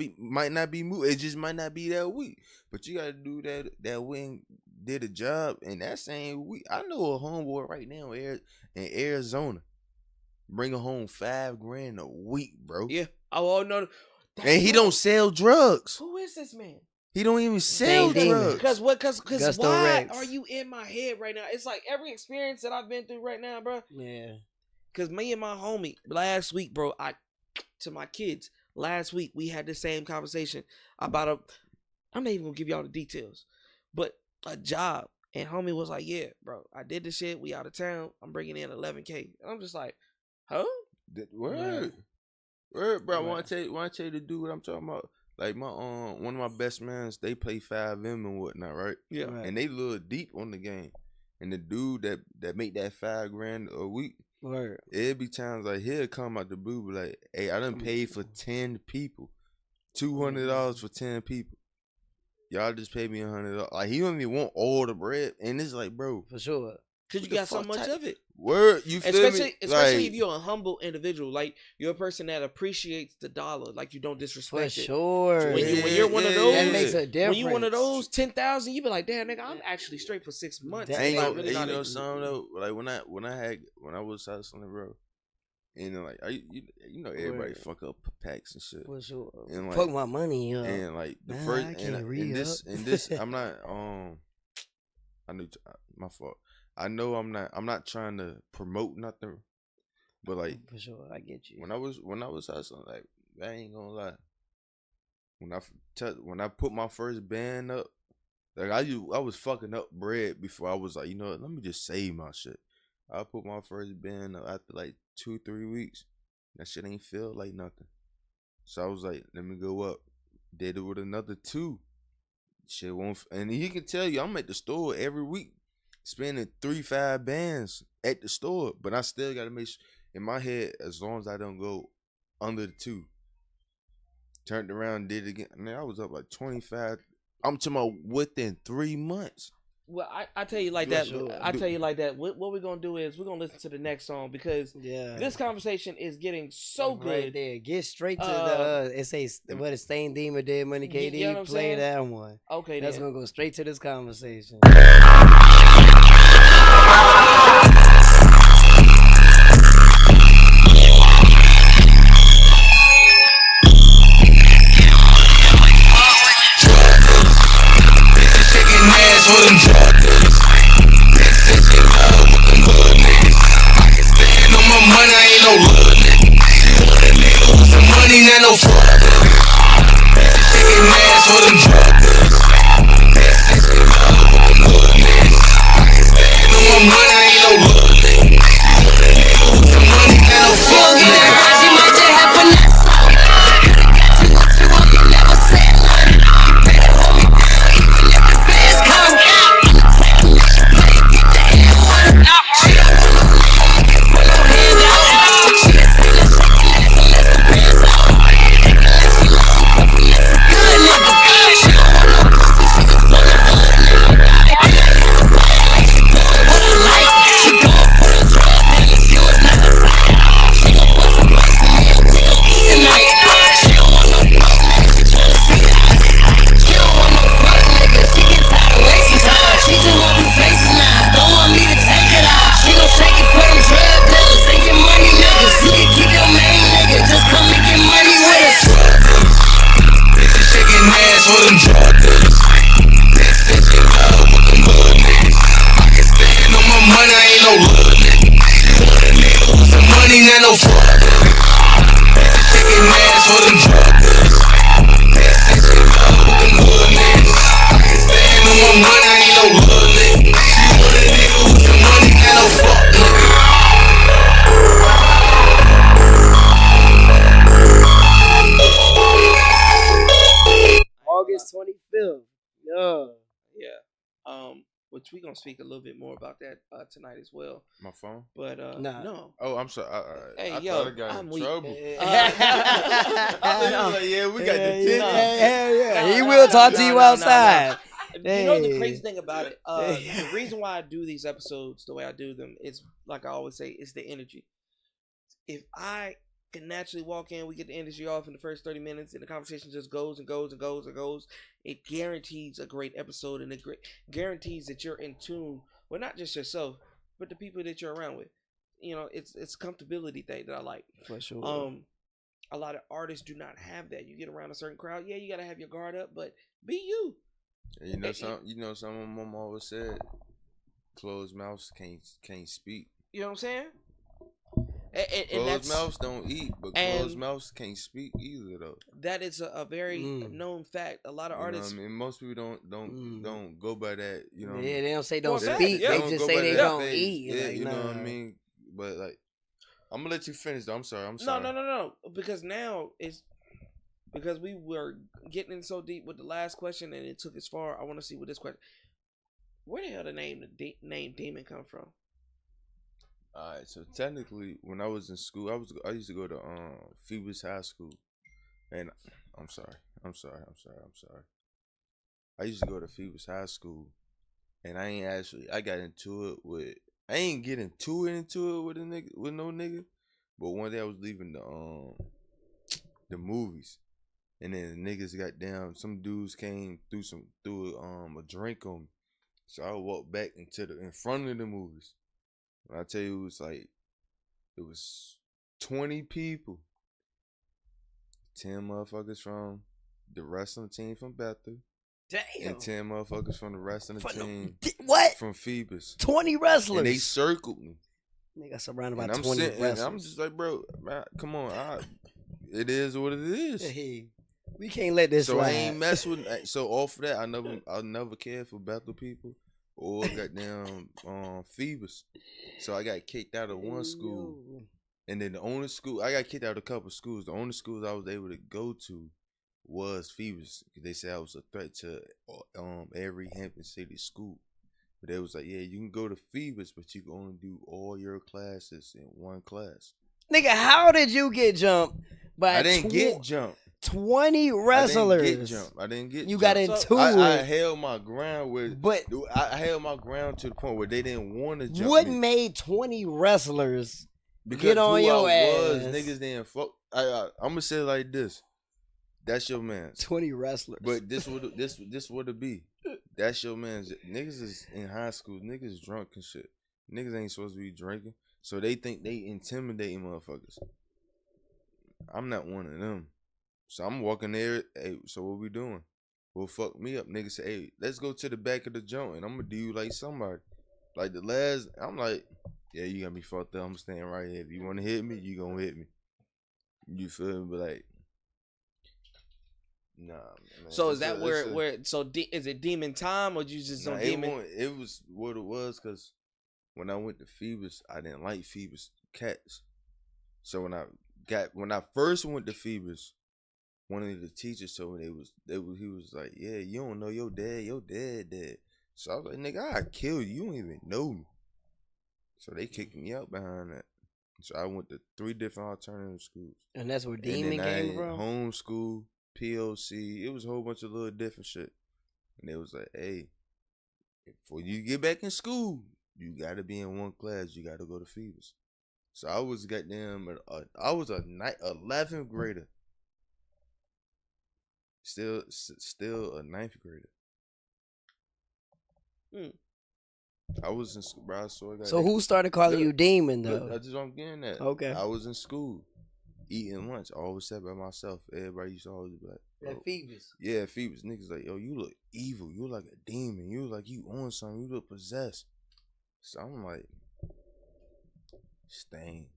be moving. It just might not be that week. But you gotta do that week, did a job, and that same week. I know a homeboy right now in Arizona, bringing home $5,000 a week, bro. Yeah. Oh no. And he don't sell drugs. Who is this man? He don't even sell drugs. Because why are you in my head right now? It's like every experience that I've been through right now, bro. Yeah. Cause me and my homie last week, bro, to my kids. Last week, we had the same conversation about I'm not even going to give y'all the details, but a job. And homie was like, yeah, bro, I did the shit. We out of town. I'm bringing in $11K. And I'm just like, huh? Word, bro. I want to tell you to do what I'm talking about. Like my one of my best mans, they play 5M and whatnot, right? Yeah. Right. And they look deep on the game. And the dude that make that $5,000 a week, word. It'd be times like he'll come out the blue, be like, hey, I done paid for 10 people, $200 for 10 people. Y'all just paid me $100. Like he don't even want all the bread, and it's like, bro, for sure. Cause you got so much of it. Word, you feel me? Especially if you're a humble individual, like you're a person that appreciates the dollar, like you don't disrespect for it. Sure. When you're one of those, that makes a difference. When you one of those 10,000, you be like, damn nigga, I'm actually straight for 6 months. You know something though? Like when I was hustling, bro. And like you know everybody fuck up packs and shit. For sure. And like, fuck my money up. And like the first and this I'm not I knew my fault. I know I'm not trying to promote nothing, but like for sure, I get you. When I was hustling, like I ain't gonna lie. When I put my first band up, like I was fucking up bread before I was like, you know what, let me just save my shit. I put my first band up after like 2-3 weeks. That shit ain't feel like nothing. So I was like, let me go up. Did it with another 2. Shit won't. And he can tell you, I'm at the store every week, spending 3-5 bands at the store. But I still gotta make sure in my head, as long as I don't go under the 2. Turned around, did it again. Man, I was up like 25. I'm talking about within 3 months. Well, I tell you like that. I tell you like that. What we're gonna do is we're gonna listen to the next song because this conversation is getting so good. Right there, get straight to the. It says what a Stain Demon did, Money KD. You know what play I'm that one. Okay, that's gonna go straight to this conversation. For them drug dealers, that's such a love with them hood niggas. I can stand on my money, I ain't no hood nigga. Some money, not no fraud nigga. Shaking ass for them drug dealers, that's such a love with them hood niggas. I can stand on my money, I ain't no hood nigga. Some money, not no fraud nigga. She might just have finesse. For them drug dealers, that's such a love with them hood niggas. I can stand on my money, I ain't no hood nigga. Some money, not no fraud nigga. Shaking ass for them drug dealers, that's such a love with them hood niggas. I can stand on my money, I ain't no hood nigga. Some money, not no fraud nigga. August 25th. Yeah. Which we gonna speak a little bit more about that tonight as well. My phone? But no. Oh, I'm sorry. Hey, I yo, thought I got I'm in weak. trouble. I thought he was like, yeah, we got the Yeah. He will talk to you outside. You know the crazy thing about it? The reason why I do these episodes the way I do them is, like I always say, it's the energy. If I can naturally walk in, we get the energy off in the first 30 minutes, and the conversation just goes and goes and goes and goes. It guarantees a great episode, and it guarantees that you're in tune with not just yourself, but the people that you're around with. You know, it's a comfortability thing that I like. For sure. A lot of artists do not have that. You get around a certain crowd, yeah, you gotta have your guard up, but be you. You know, something my mom always said: closed mouths can't speak. You know what I'm saying? Closed mouths don't eat, but closed mouths can't speak either, though. That is a very known fact. A lot of artists. I mean, most people don't go by that. You know. Yeah, they don't say don't speak. Yeah. They just say they don't eat. Yeah, like, you know what I mean. But like, I'm gonna let you finish. Though. I'm sorry. No. Because now it's because we were getting in so deep with the last question, and it took us far. I want to see what this question. Where the hell the name Demon come from? All right, so technically, when I was in school, I used to go to Phoebus High School, and I'm sorry. I used to go to Phoebus High School, and I got into it with. I ain't getting too into it with no nigga, but one day I was leaving the movies, and then the niggas got down. Some dudes came threw a drink on me, so I walked back in front of the movies. When I tell you, it was 20 people, 10 motherfuckers from the wrestling team from Bethel. Damn. And 10 motherfuckers from the wrestling team. What? From Phoebus. 20 wrestlers. And they circled me. Nigga surrounded by 20 wrestlers. And I'm just like, bro, man, come on. It is what it is. Hey, we can't let this So ride. I ain't mess with. So off of that, I never cared for Bethel people. or goddamn Phoebus. So I got kicked out of one school. And then the only school, I got kicked out of a couple schools. The only schools I was able to go to was Phoebus. They said I was a threat to every Hampton City school. But they was like, yeah, you can go to Phoebus, but you can only do all your classes in one class. Nigga, how did you get jumped by I didn't get jumped. 20 wrestlers? I didn't get jumped. You jumped. Got into it. I it. held my ground I held my ground to the point where they didn't want to jump What me. made 20 wrestlers Because get on your ass? Niggas didn't fuck. I'm gonna say it like this. That's your man's. 20 wrestlers. But this would it be. That's your man's. Niggas is in high school. Niggas drunk and shit. Niggas ain't supposed to be drinking. So they think they intimidating motherfuckers. I'm not one of them. So I'm walking there. Hey, so what we doing? Well, fuck me up. Niggas say, hey, let's go to the back of the joint and I'm gonna do you like somebody. Like the last, I'm like, yeah, you got me fucked up. I'm staying right here. If you want to hit me, you gonna hit me. You feel me? But like, nah, man. So is that is it demon time or you just don't demon? It was what it was because when I went to Phoebus, I didn't like Phoebus cats. So when I first went to Phoebus, one of the teachers told me he was like, yeah, you don't know your dad dead. So I was like, nigga, I'd kill you. You don't even know me. So they kicked me out behind that. So I went to 3 different alternative schools. And that's where Demon came from? Homeschool, POC. It was a whole bunch of little different shit. And they was like, hey, before you get back in school, you got to be in one class. You got to go to Phoebus. So I was I was a 11th grader. Still a 9th grader. I was in school, bro. So who started calling you Demon, though? That's what I'm getting at. Okay. I was in school, eating lunch. I always sat by myself. Everybody used to always be like, at Phoebus. Yeah, Phoebus. Niggas like, yo, you look evil. You look like a demon. You look like you on something. You look possessed. So I'm like, Stain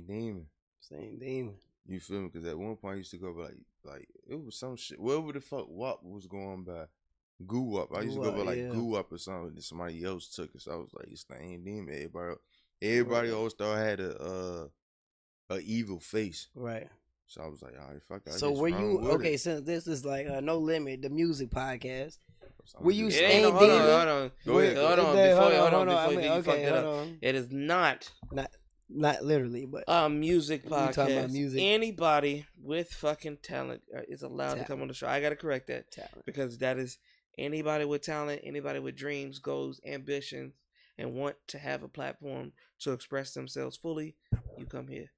demon. Stain demon. You feel me? Because at one point I used to go like it was some shit. Wherever the fuck WAP was going by. Goo Up. I used to go by like Goo Up or something. And somebody else took it. So I was like, it's the ain't demon. Everybody always thought I had a evil face. Right. So I was like, all right, fuck that. So were you since this is like No Limit, the music podcast? Were you Stain Demon? Hold on. Go ahead. Hold on. Before you fuck that up. It is not literally, but music podcast. Talking about music. Anybody with fucking talent is allowed to come on the show. I gotta correct that because that is anybody with talent, anybody with dreams, goals, ambitions, and want to have a platform to express themselves fully. You come here.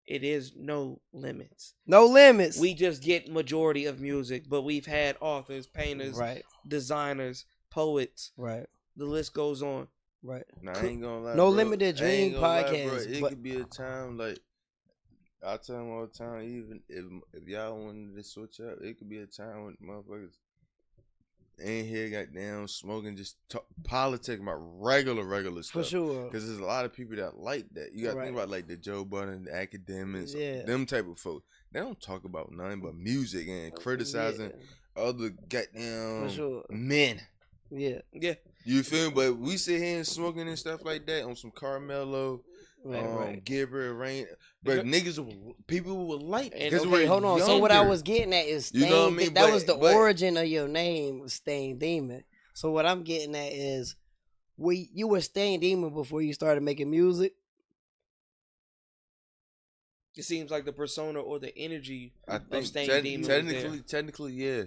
It is no limits. No limits. We just get majority of music, but we've had authors, painters, designers, poets. Right. The list goes on. Right. Nah, I ain't gonna lie. No bro. Limited Dream podcast. It could be a time like I tell them all the time. Even if y'all wanted to switch up, it could be a time when motherfuckers ain't here, goddamn smoking, just politic about regular stuff. For sure. Because there's a lot of people that like that. You got to think about like the Joe Budden, the academics, them type of folks. They don't talk about nothing but music and criticizing other goddamn men. Yeah. You feel me? But we sit here and smoking and stuff like that on some Carmelo, Gibber, Rain. But people will like it. Okay, hold on. So what I was getting at is Stain, you know what I mean? That was the origin of your name, Stain Demon. So what I'm getting at is, you were Stain Demon before you started making music? It seems like the persona or the energy of Stain Demon. Technically, yeah.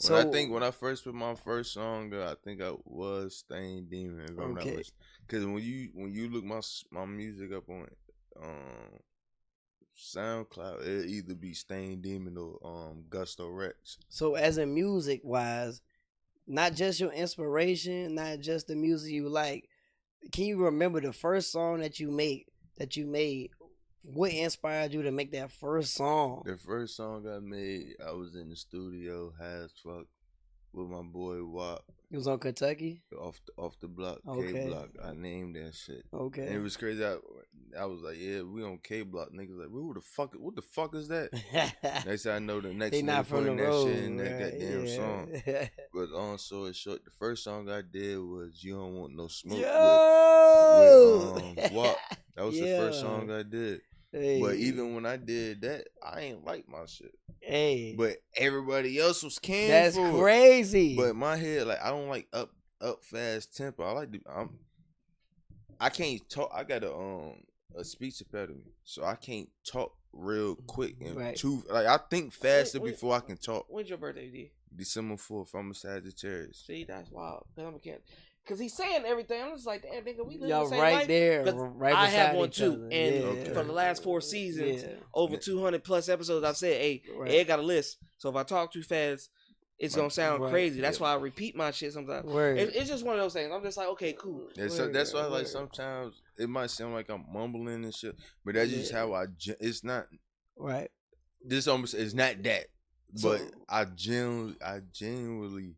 When I first put my first song, I think I was Stain Demon. If I'm not mistaken. Because when you look my music up on SoundCloud, it'll either be Stain Demon or Gusto Rex. So as in music wise, not just your inspiration, not just the music you like. Can you remember the first song that you made? What inspired you to make that first song? The first song I made, I was in the studio, high as fuck, with my boy WAP. It was on Kentucky? Off the block, K block. I named that shit. Okay. And it was crazy. I was like, yeah, we on K Block. Niggas like, what the fuck is that? Next thing I know, the next nigga putting that shit in that goddamn song. But long story short, the first song I did was "You Don't Want No Smoke" with WAP. That was the first song I did. Hey. But even when I did that, I ain't like my shit. Hey. But everybody else was canceled. That's crazy. But my head, like, I don't like up fast tempo. I like I can't talk. I got a speech impediment, so I can't talk real quick and too. Like, I think faster before I can talk. When's your birthday, D? December 4th. I'm a Sagittarius. See, that's wild. Because he's saying everything. I'm just like, damn, nigga, we live y'all the same right life. there, right I beside have one each too, other. and for the last 4 seasons, over 200 plus episodes, I've said, hey, Ed got a list. So if I talk too fast, it's gonna sound crazy. That's why I repeat my shit sometimes. It's just one of those things. I'm just like, okay, cool. Yeah, so that's why, like, sometimes it might sound like I'm mumbling and shit, but that's just how it's not. Right. This almost is not that, but I genuinely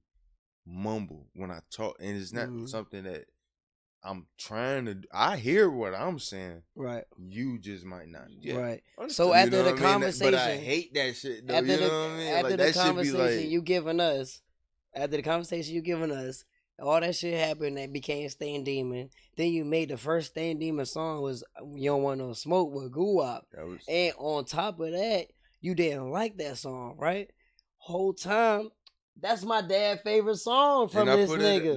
mumble when I talk, and it's not something that I'm trying to. I hear what I'm saying. Right. You just might not. Right. So after the conversation, but I hate that shit though. You know what I mean? After the conversation you giving us, all that shit happened that became Stain Demon. Then you made the first Stain Demon song was "You Don't Want No Smoke" with Guwap. And on top of that, you didn't like that song, right? Whole time. That's my dad's favorite song from this nigga.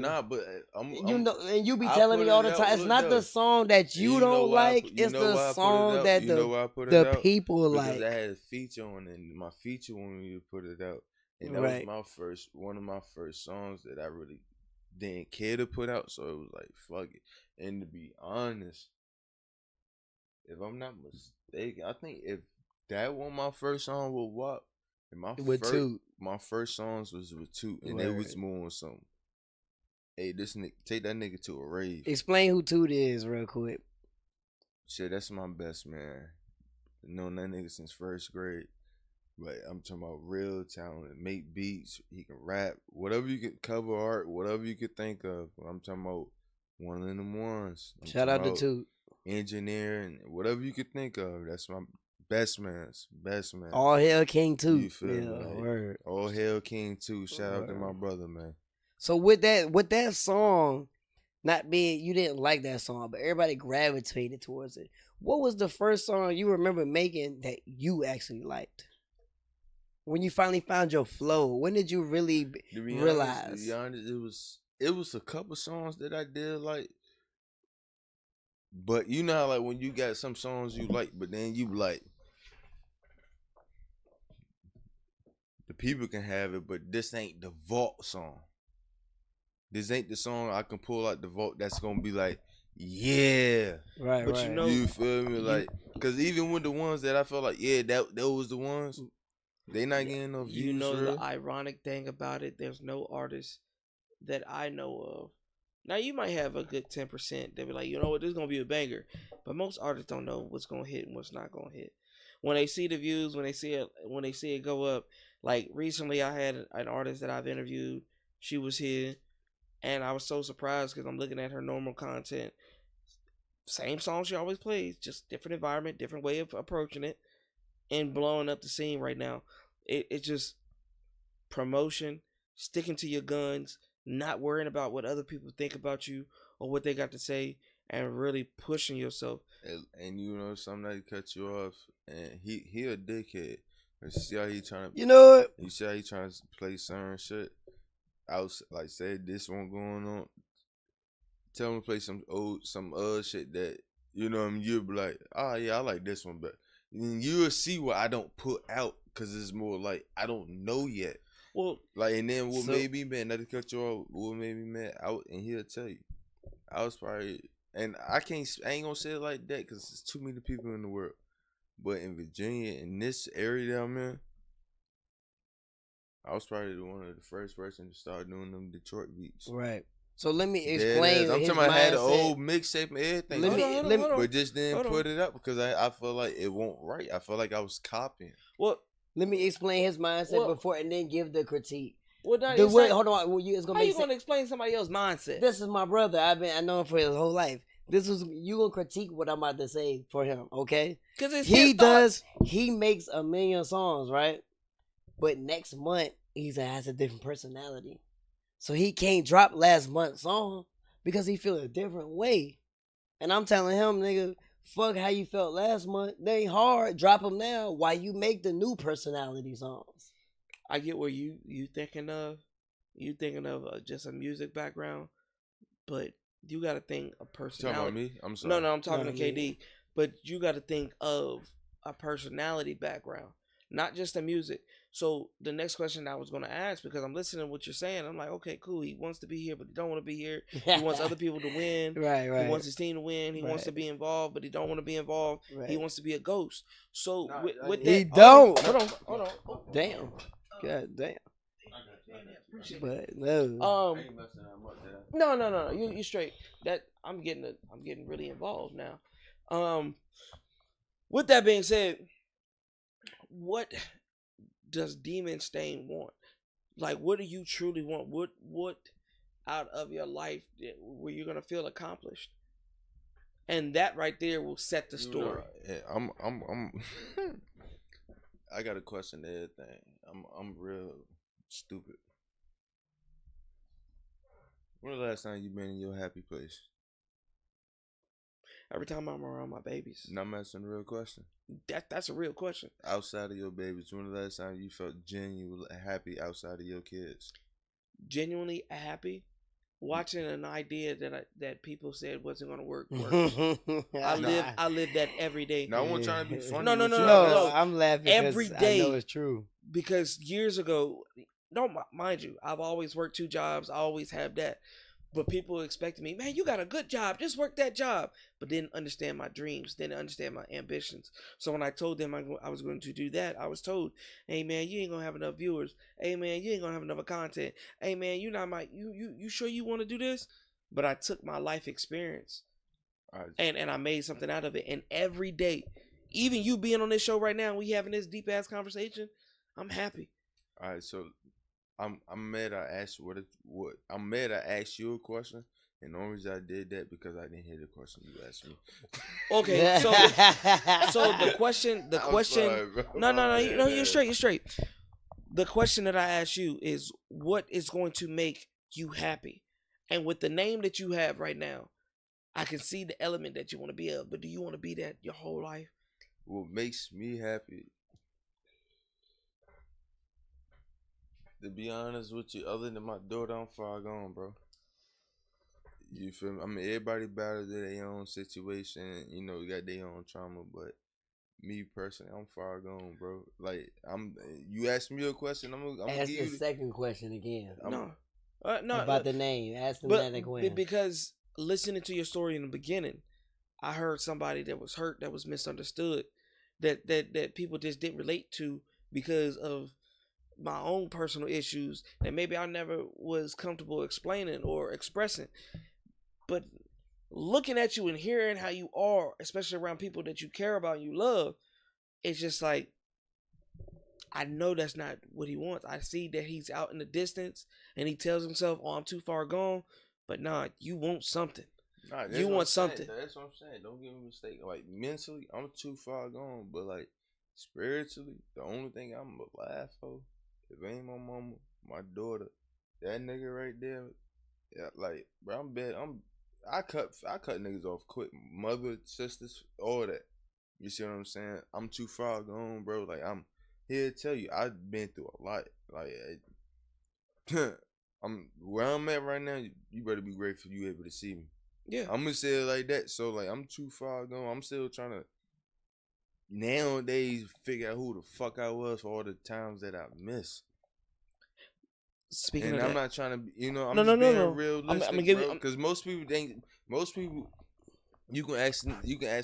You know, and you be telling me all the time, it's not the song that you don't like, it's the song that the people like. Because I had a feature on it, and my feature wanted me to put it out. And that was one of my first songs that I really didn't care to put out, so it was like, fuck it. And to be honest, if I'm not mistaken, I think if that was my first song with WAP, my first songs was with Toot, and it was more on some. Hey, this nigga, take that nigga to a rave. Explain who Toot is real quick. Shit, that's my best man. Known that nigga since first grade. But I'm talking about real talent. Make beats. He can rap. Whatever you can cover art. Whatever you could think of. I'm talking about one of them ones. Shout out to Toot. Engineering. Whatever you could think of. That's my best man. All hail King Toot. You feel me? Like, word. All hail King Toot. Shout out to my brother, man. So with that song, not being, you didn't like that song, but everybody gravitated towards it. What was the first song you remember making that you actually liked? When you finally found your flow, when did you really realize? To be honest, it was a couple songs that I did like. But you know how, like, when you got some songs you like, but then you like, the people can have it, but this ain't the vault song. This ain't the song I can pull out the vault that's gonna be like, yeah. Right, but right. You know, you feel me? Like, cause even with the ones that I felt like, yeah, that was the ones, they not getting no views. You know the ironic thing about it, there's no artist that I know of. Now you might have a good 10%. They'll be like, you know what, this is gonna be a banger. But most artists don't know what's gonna hit and what's not gonna hit. When they see the views, when they see it go up, like recently I had an artist that I've interviewed, she was here, and I was so surprised because I'm looking at her normal content. Same song she always plays, just different environment, different way of approaching it, and blowing up the scene right now. It's just promotion, sticking to your guns, not worrying about what other people think about you or what they got to say, and really pushing yourself. And you know, somebody cut you off, and he a dickhead. You see how he trying to, you know it. You see how he trying to play certain shit. I was like, say this one going on. Tell him to play some other shit that, you know what I mean, you'll be like, oh yeah, I like this one, but then you'll see what I don't put out, cause it's more like I don't know yet. Well, like, and then what made me mad, not to cut you off, what made me mad, and he'll tell you, I was probably, and I ain't gonna say it like that, cause there's too many people in the world, but in Virginia, in this area down there, I was probably one of the first person to start doing them Detroit beats. Right. So let me explain. I'm talking about, I had an old mixtape and everything. Let me, but just didn't put it up because I feel like it won't right. I feel like I was copying. Well, let me explain his mindset before, and then give the critique. Well, hold on. It's gonna how you gonna explain somebody else's mindset? This is my brother. I know him for his whole life. This was you gonna critique what I'm about to say for him, okay? Because it's he his does. thoughts. He makes 1 million songs, right? But next month has a different personality, so he can't drop last month's song because he feel a different way. And I'm telling him, nigga, fuck how you felt last month. They ain't hard. Drop them now. While you make the new personality songs. I get where you thinking of. You thinking of just a music background, but you got to think of personality. You talking about me? I'm sorry. No, I'm talking to KD. But you got to think of a personality background, not just the music. So the next question I was going to ask, because I'm listening to what you're saying, I'm like, okay, cool. He wants to be here, but he don't want to be here. He wants other people to win. Right. He wants his team to win. He wants to be involved, but he don't want to be involved. Right. He wants to be a ghost. So with he that, don't. Hold on. Damn. God damn. But no. No. You straight. That I'm getting really involved now. With that being said, what does Demon Stain want? Like, what do you truly want? What out of your life where you're gonna feel accomplished? And that right there will set the story. Yeah, I'm I got a question to everything. I'm real stupid. When the last time you been in your happy place? Every time I'm around my babies. No, I'm asking a real question. That's a real question. Outside of your babies, when the last time you felt genuinely happy outside of your kids? Genuinely happy? Watching an idea that people said wasn't gonna work. I live that every day. No, I wasn't trying to be funny. No. I'm laughing every day. I know it's true. Because years ago, mind you, I've always worked 2 jobs. I always have that. But people expected me, man, you got a good job. Just work that job. But didn't understand my dreams. Didn't understand my ambitions. So when I told them I was going to do that, I was told, hey, man, you ain't going to have enough viewers. Hey, man, you ain't going to have enough content. Hey, man, you sure you want to do this? But I took my life experience and I made something out of it. And every day, even you being on this show right now, we having this deep ass conversation, I'm happy. All right, so I'm mad I asked I'm mad I asked you a question, and the only reason I did that because I didn't hear the question you asked me. Okay, so the question sorry, no, you're straight. The question that I asked you is what is going to make you happy? And with the name that you have right now, I can see the element that you want to be of, but do you want to be that your whole life? What makes me happy, to be honest with you, other than my daughter, I'm far gone, bro. You feel me? I mean, everybody battles their own situation. You know, got their own trauma, but me personally, I'm far gone, bro. Like, you asked me a question, I'm gonna ask give you the second question again. No, about the name. Ask them that again. Because listening to your story in the beginning, I heard somebody that was hurt, that was misunderstood, that people just didn't relate to because of my own personal issues that maybe I never was comfortable explaining or expressing. But looking at you and hearing how you are, especially around people that you care about and you love, it's just like, I know that's not what he wants. I see that he's out in the distance and he tells himself, oh, I'm too far gone. But nah, you want something. Nah, you want something. That's what I'm saying. Don't get me mistaken. Like, mentally, I'm too far gone. But, like, spiritually, the only thing I'm alive for, if it ain't my mama, my daughter, that nigga right there, yeah, like, bro, I cut niggas off quick. Mother, sisters, all that. You see what I'm saying? I'm too far gone, bro. Like, I'm here to tell you, I've been through a lot. Like, I'm where I'm at right now. You better be grateful you able to see me. Yeah, I'm gonna say it like that. So, like, I'm too far gone. I'm still trying to nowadays figure out who the fuck I was for all the times that I missed. Speaking and of I'm that, not trying to, you know, I'm no, just no, being no. realistic, I'm give bro. you, Because most people, you can ask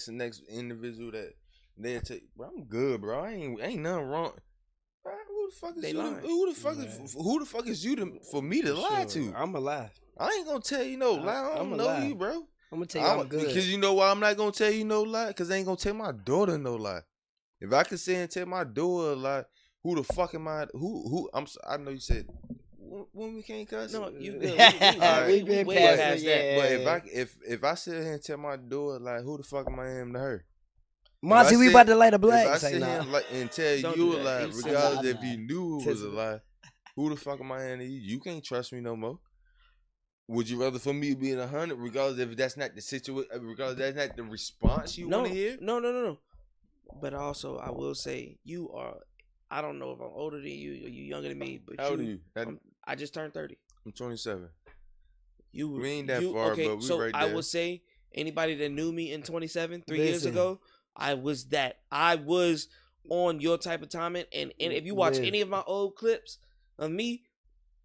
the next individual that they'll tell you, bro, I'm good, bro. Ain't nothing wrong. Bro, who the fuck is they you? lying. Who the fuck is you for me to lie to? I'm alive. I ain't gonna tell you no lie. I don't know you, bro. I'm gonna tell you I'm good. Because you know why I'm not gonna tell you no lie? Because I ain't gonna tell my daughter no lie. If I could say and tell my daughter a lie, who the fuck am I? I know you said when we can't cuss. No, you good. We way past that. But if I sit here and tell my daughter like, who the fuck am I to her? Monty, we about to light a black. If I sit here and tell you a lie, regardless if you knew it was a lie, who the fuck am I to you? You can't trust me no more. Would you rather for me being 100, regardless if that's not the situation, regardless that's not the response you want to hear? No. But also, I will say you are. I don't know if I'm older than you or you younger than me. But how old are you? I just turned 30. I'm 27. We ain't that far, okay, but we so right there. I would say anybody that knew me in 27, 3 years ago, I was that. I was on your type of timing, and if you watch any of my old clips of me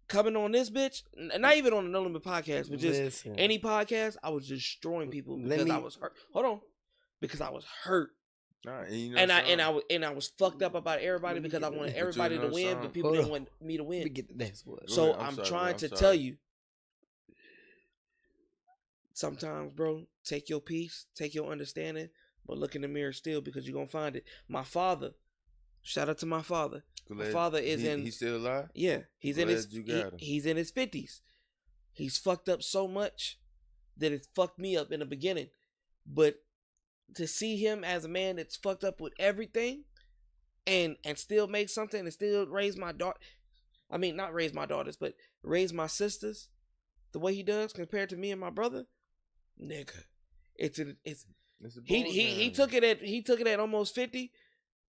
coming on this bitch, not even on the NoLimitPodcast, but just any podcast, I was destroying people because I was hurt. Hold on, because I was hurt. Nah, and, I was fucked up about everybody because I wanted everybody to win, but people didn't want me to win. We get the next one. So I'm trying to tell you, sometimes, bro, take your peace, take your understanding, but look in the mirror still because you're gonna find it. My father, shout out to my father. My father is he's still alive? Yeah, he's in his 50s. He's fucked up so much that it fucked me up in the beginning. But to see him as a man that's fucked up with everything and still make something and still raise my daughter, I mean not raise my daughters, but raise my sisters the way he does compared to me and my brother, nigga. He took it at almost 50.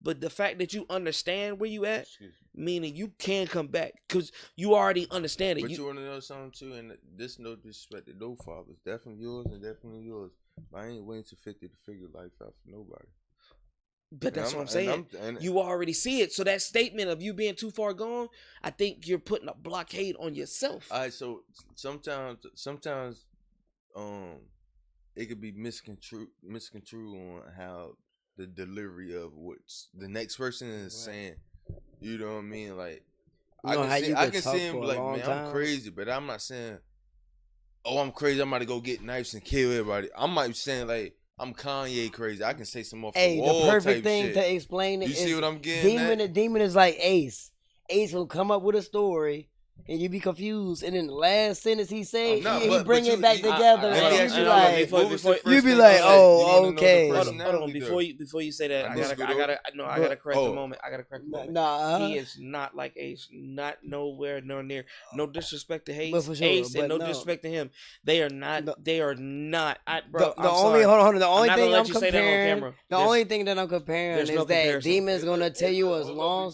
But the fact that you understand where you at, meaning you can come back because you already understand it. But you want to know something too, and this no disrespect to no fathers, definitely yours and definitely yours. But I ain't waiting to 50 to figure life out for nobody. But that's what I'm saying. You already see it. So that statement of you being too far gone, I think you're putting a blockade on yourself. All right, so sometimes, it could be misconstrued on how the delivery of what the next person is saying. You know what I mean? Like, I can see him like, man, I'm crazy, but I'm not saying, oh, I'm crazy, I'm about to go get knives and kill everybody. I might be saying like, I'm Kanye crazy. I can say some off the wall the perfect type thing shit. to explain it. You see what I'm getting? Demon is like Ace. Ace will come up with a story. And you be confused, and then the last sentence he say, he bring it back together, and you be like, "Oh, okay." Hold on, before you say that, I gotta correct the moment. I gotta correct the moment. Nah, he is not like Ace, not nowhere near. No disrespect to Ace, and no disrespect to him. They are not. They are not. The only thing I'm comparing. The only thing that I'm comparing is that Demon's gonna tell you as long.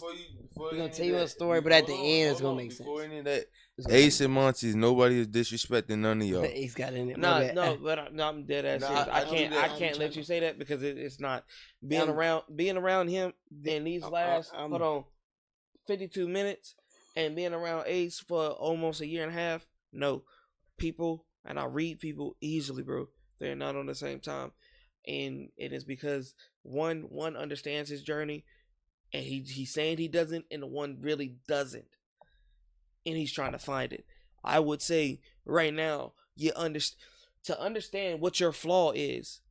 We're gonna tell you a story, but at the end, it's gonna make sense. Before any of that, Ace and Monty's, nobody is disrespecting none of y'all. Ace got in it. I'm dead ass serious. I can't let you say that because it's not being around him in these last 52 minutes and being around Ace for almost a year and a half. No, people, and I read people easily, bro. They're not on the same time, and it is because one understands his journey. And he's saying he doesn't, and the one really doesn't. And he's trying to find it. I would say right now, to understand what your flaw is,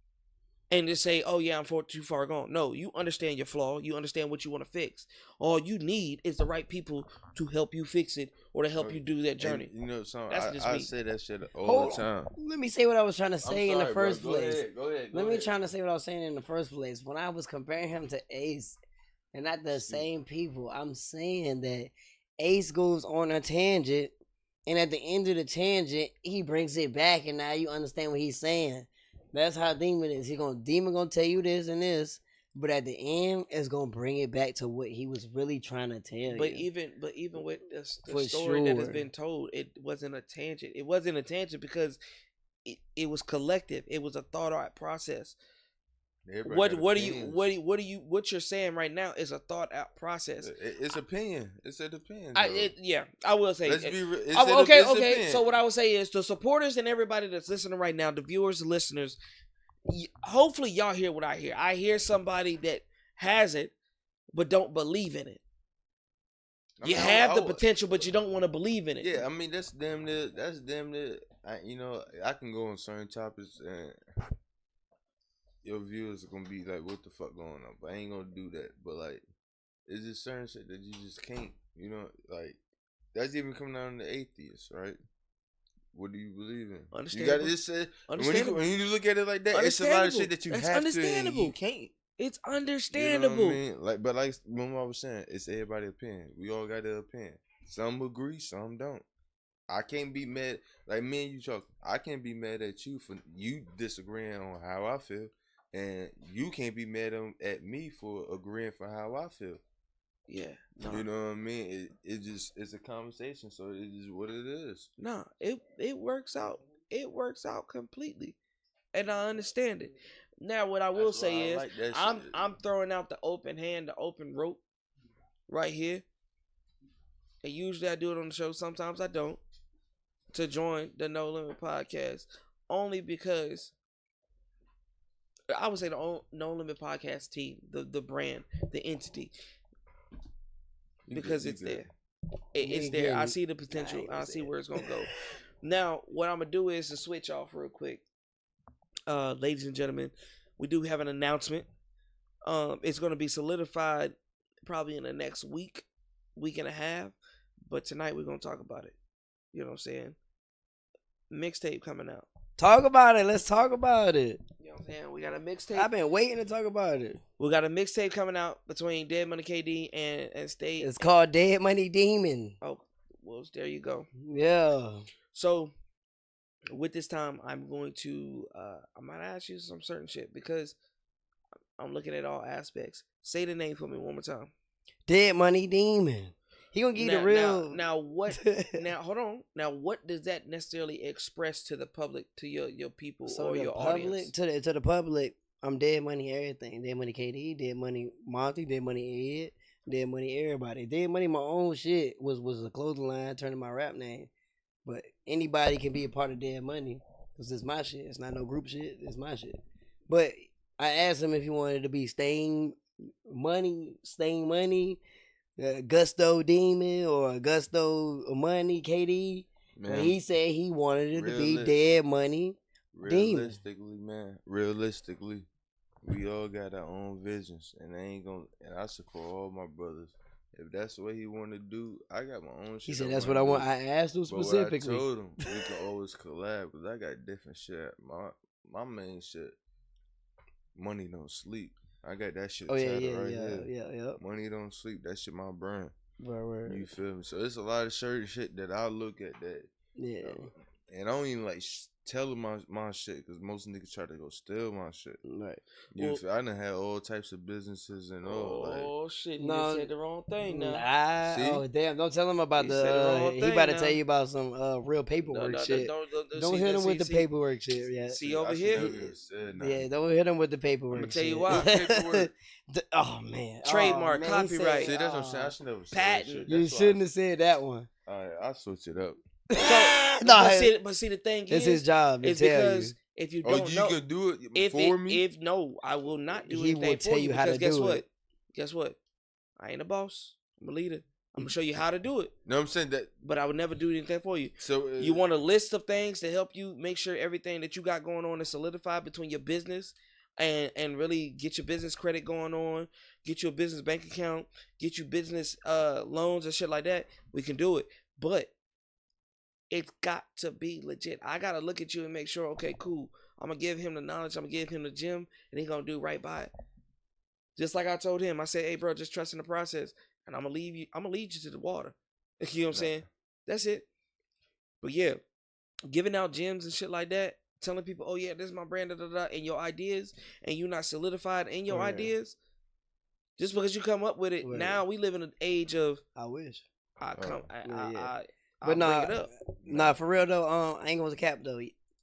and to say, oh yeah, I'm too far gone. No, you understand your flaw. You understand what you want to fix. All you need is the right people to help you fix it or to help you do that journey. And, you know, I say that shit all the time. Let me say what I was trying to say in the first place. Go ahead. Let me try to say what I was saying in the first place. When I was comparing him to Ace, and not the same people. I'm saying that Ace goes on a tangent, and at the end of the tangent, he brings it back, and now you understand what he's saying. That's how Demon is. Demon gonna tell you this and this, but at the end, it's gonna bring it back to what he was really trying to tell you. But even with the story that has been told, it wasn't a tangent. It wasn't a tangent because it was collective. It was a thought out process. What you're saying right now is a thought out process. It's opinion. It's a depend. I will say. Okay. So what I would say is the supporters and everybody that's listening right now, the viewers, the listeners. Hopefully y'all hear what I hear. I hear somebody that has it, but don't believe in it. You have the potential, but you don't want to believe in it. Yeah, I mean that's damn near. I can go on certain topics and your viewers are gonna be like, what the fuck going on? But I ain't gonna do that. But like, it's just certain shit that you just can't, like, That's even coming down to atheists, right? What do you believe in? Understandable. You gotta just say Understandable. when you look at it like that, it's a lot of shit that you have to and you can't. It's understandable. You know what I mean? Like when I was saying, it's everybody's opinion. We all got their opinion. Some agree, some don't. I can't be mad like me and you talk. I can't be mad at you for you disagreeing on how I feel, and you can't be mad at me for agreeing for how I feel. Yeah, no. You know what I mean? It's a conversation, so it is what it is. No, it works out. It works out completely, and I understand it. Now, what I will say is, I'm throwing out the open hand, the open rope, right here. And usually I do it on the show. Sometimes I don't. To join the No Limit Podcast, only because I would say the No Limit Podcast team, the brand, the entity, because it's there. It's there. I see the potential. I see where it's gonna go. Now, what I'm gonna do is to switch off real quick. Ladies and gentlemen, we do have an announcement. It's gonna be solidified probably in the next week and a half. But tonight we're gonna talk about it. You know what I'm saying? Mixtape coming out. Talk about it. Let's talk about it. You know what I'm saying? We got a mixtape. I've been waiting to talk about it. We got a mixtape coming out between Dead Money KD and State. It's called Dead Money Demon. Oh, well, there you go. Yeah. So, with this time, I'm going to, I might ask you some certain shit because I'm looking at all aspects. Say the name for me one more time. Dead Money Demon. He gonna give you the real. Now what? Now hold on. Now what does that necessarily express to the public, to your people or your audience? To the public, I'm Dead Money everything. Dead Money KD, Dead Money Monty, Dead Money Ed, Dead Money everybody. Dead Money my own shit was a clothing line turning my rap name, but anybody can be a part of Dead Money because it's my shit. It's not no group shit. It's my shit. But I asked him if he wanted to be Stain Money. Gusto Demon or Gusto Money KD. Man, he said he wanted it to be Dead Money Demon. Realistically, we all got our own visions, and I support all my brothers. If that's what he want to do, I got my own shit. He said that's what I want. I asked him specifically. But what I told him, we can always collab because I got different shit. My main shit, money don't sleep. I got that shit here. Yeah. Money don't sleep. That shit my brand. Right. You feel me? So it's a lot of certain shit that I look at that. Yeah. And I don't even like tell them my shit because most niggas try to go steal my shit. Right. I done had all types of businesses and all. Oh shit! You just said the wrong thing now. Oh damn! Don't tell him about he about to tell you about some real paperwork shit. Don't hit him with the paperwork shit. Yeah. See over here. Yeah, don't hit him with the paperwork. I'm gonna tell you why. Oh man. Trademark, copyright. See, that's what I'm saying. I should never say patent. You shouldn't have said that one. All right, I'll switch it up. But see, the thing is, it's his job. It's because if you don't know, you could do it for me. If no, I will not do he anything will tell for you how to guess do what? it. Guess what? I ain't a boss. I'm a leader. I'm gonna show you how to do it. No, I'm saying that, but I would never do anything for you. So you want a list of things to help you make sure everything that you got going on is solidified between your business and really get your business credit going on, get you a business bank account, get you business loans and shit like that. We can do it, but it's got to be legit. I got to look at you and make sure, okay, cool. I'm going to give him the knowledge. I'm going to give him the gym, and he's going to do right by it. Just like I told him. I said, hey, bro, just trust in the process, and I'm going to lead you to the water. You know what I'm saying? That's it. But, yeah, giving out gyms and shit like that, telling people, oh, yeah, this is my brand, and your ideas, and you're not solidified in your ideas, just because you come up with it. Now we live in an age of, I wish. But nah, for real though, I ain't gonna cap though.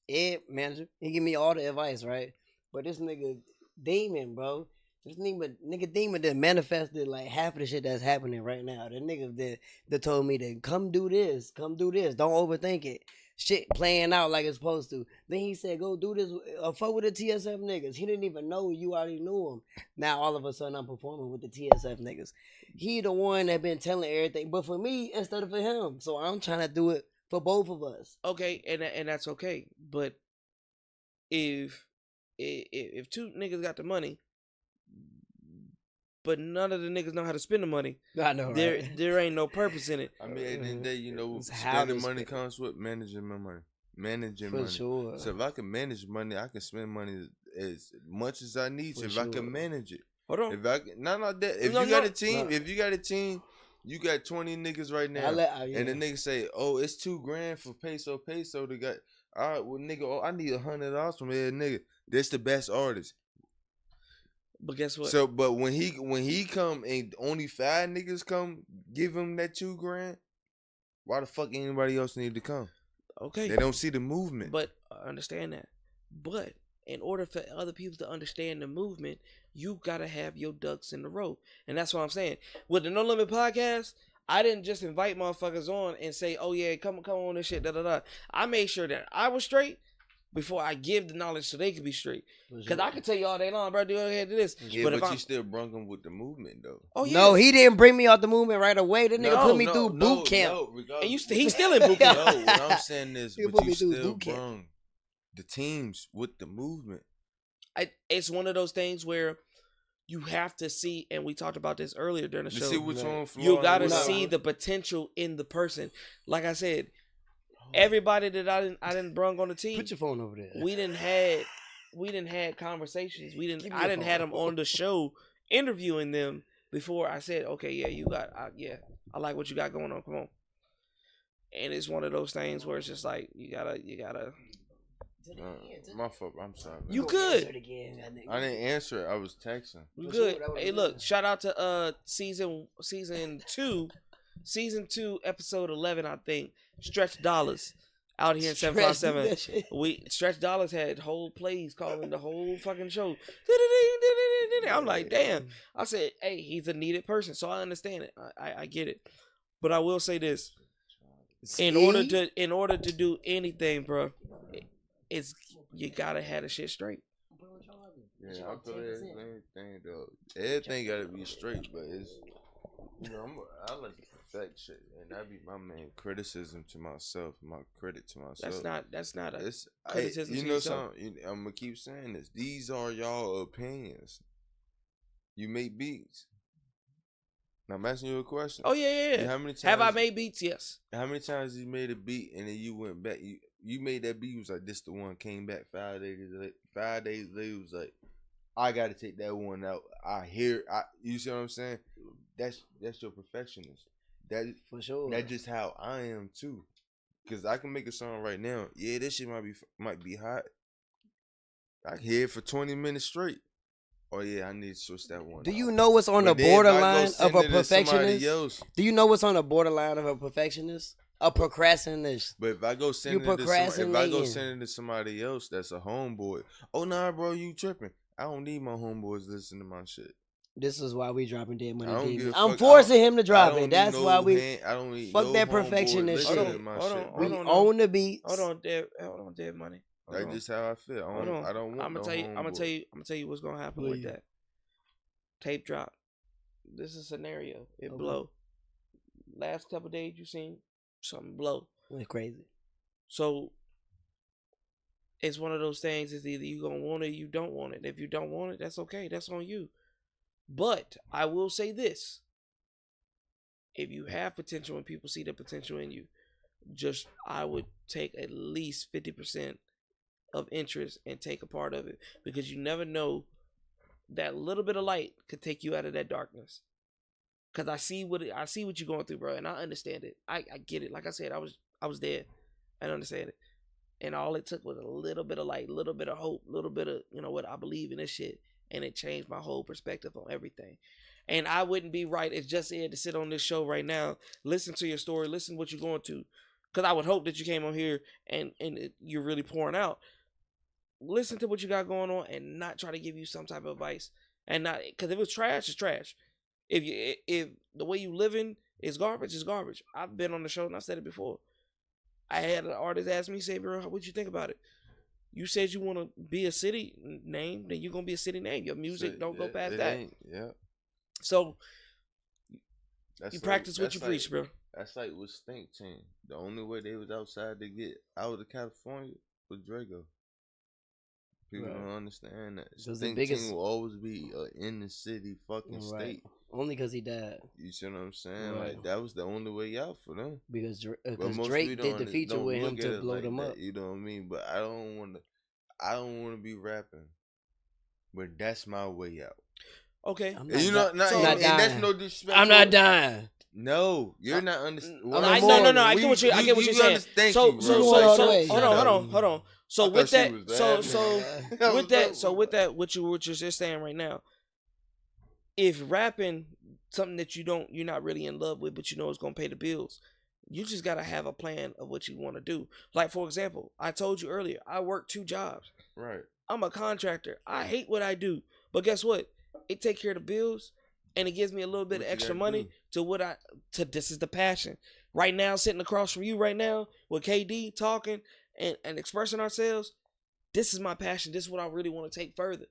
Ed, manager, he give me all the advice, right? But this nigga Demon, bro, this nigga Demon that manifested like half of the shit that's happening right now. The nigga that told me to come do this, don't overthink it. Shit playing out like it's supposed to. Then he said, go do this, fuck with the TSF niggas. He didn't even know you already knew him. Now all of a sudden I'm performing with the TSF niggas. He the one that been telling everything, but for me instead of for him. So I'm trying to do it for both of us. Okay, and that's okay. But if two niggas got the money, but none of the niggas know how to spend the money. I know, right? There ain't no purpose in it. I mean, at the end of the day, you know, It's how spending to money spend it. comes with managing my money. Managing For money. sure. So if I can manage money, I can spend money as much as I need to. If I can manage it. Hold on. If I can, not that. If No, you got no. a team, No. if you got a team, you got 20 niggas right now, yeah. and the nigga say, "Oh, it's $2,000 for peso to get." All right, well, nigga, I need $100 from every nigga. That's the best artist. But guess what? So, but when he come and only 5 niggas come, give him that $2,000. Why the fuck anybody else need to come? Okay. They don't see the movement. But I understand that. But in order for other people to understand the movement, you gotta have your ducks in the row. And that's what I'm saying. With the No Limit Podcast, I didn't just invite motherfuckers on and say, "Oh yeah, come on this shit." I made sure that I was straight before I give the knowledge so they could be straight. Because I can tell you all day long, bro, do this. Yeah, but you still brung them with the movement though. Oh yeah. No, he didn't bring me out the movement right away. The nigga put me through boot camp. And he's still in boot camp. No, what I'm saying is, He but put you me through still boot camp. brung the teams with the movement. It's one of those things where you have to see, and we talked about this earlier during the You show. see which one You gotta flaw see the potential in the person. Like I said, everybody that I didn't brung on the team. Put your phone over there. We didn't had conversations. I didn't have them on the show interviewing them before I said, okay, yeah, I like what you got going on. Come on. And it's one of those things where it's just like you gotta. My fault. I'm sorry. Man. You good? I didn't answer it. I was texting. You good? Hey, look! Shout out to season 2, episode 11, I think. Stretch Dollars out here in 757. Stretch Dollars had whole plays calling the whole fucking show. I'm like, damn. I said, hey, he's a needed person, so I understand it. I get it. But I will say this: in order to do anything, bro, it's you gotta have the shit straight. Yeah, I feel everything though. Everything gotta be straight, but it's I like to perfect shit, and that be my main criticism to myself, my credit to myself. That's not a criticism. You to know yourself. something? I'm gonna keep saying this. These are y'all opinions. You make beats. Now I'm asking you a question. Oh yeah. How many times have I made beats? Yes. How many times you made a beat and then you went back? You made that beat. You was like, this the one. Came back 5 days later. 5 days later, was like, I got to take that one out. You see what I'm saying? That's your perfectionist. That for sure. That's just how I am too. Cause I can make a song right now. Yeah, this shit might be hot. I can hear it for 20 minutes straight. Oh yeah, I need to switch that one. Do you know what's on the borderline of a perfectionist? Do you know what's on the borderline of a perfectionist? A procrastinist. But if I go send it to somebody else that's a homeboy, oh nah, bro, you tripping. I don't need my homeboys listening to my shit. This is why we dropping Dead Money Demons. I'm forcing him to drop it. That's why we I don't need fuck that perfectionist shit. We own the beats. Hold on, Dead Money. That's just how I feel. I don't want. I'm gonna tell you what's gonna happen with that. Tape drop. This is a scenario. It blow. Last couple days you seen something blow. It's crazy. So it's one of those things. It's either you gonna want it or you don't want it. If you don't want it, that's okay. That's on you. But I will say this: if you have potential and people see the potential in you, I would take at least 50% of interest and take a part of it, because you never know, that little bit of light could take you out of that darkness. Cause I see what you're going through, bro, and I understand it. I get it. Like I said, I was there. I understand it, and all it took was a little bit of light, a little bit of hope, a little bit of I believe in this shit, and it changed my whole perspective on everything. And I wouldn't be right as Just Ed to sit on this show right now, listen to your story, listen to what you're going to, because I would hope that you came on here and you're really pouring out. Listen to what you got going on and not try to give you some type of advice, and not, because if it's trash, it's trash. If the way you living is garbage, it's garbage. I've been on the show and I said it before. I had an artist ask me, say, bro, what you think about it? You said you want to be a city name, then you're gonna be a city name. Your music don't go past that. Yeah. So you practice what you preach, bro. That's like with Stink Team. The only way they was outside to get out of California was Drago. People don't understand that. So Think Ting will always be in the city fucking state. Only because he died. You see what I'm saying? Like that was the only way out for them. Because Drake did the feature with him to blow them up. You know what I mean? But I don't want to be rapping. But that's my way out. Okay. You know, and that's no disrespect. I'm not dying. No, you're not understanding. No. I get what you're saying. So hold on. So with that, what you're just saying right now, if rapping something that you're not really in love with, but you know it's gonna pay the bills, you just gotta have a plan of what you want to do. Like for example, I told you earlier, I work 2 jobs. Right. I'm a contractor. I hate what I do, but guess what? It takes care of the bills, and it gives me a little bit of extra money to this is the passion. Right now, sitting across from you right now with KD talking and expressing ourselves, this is my passion. This is what I really want to take further.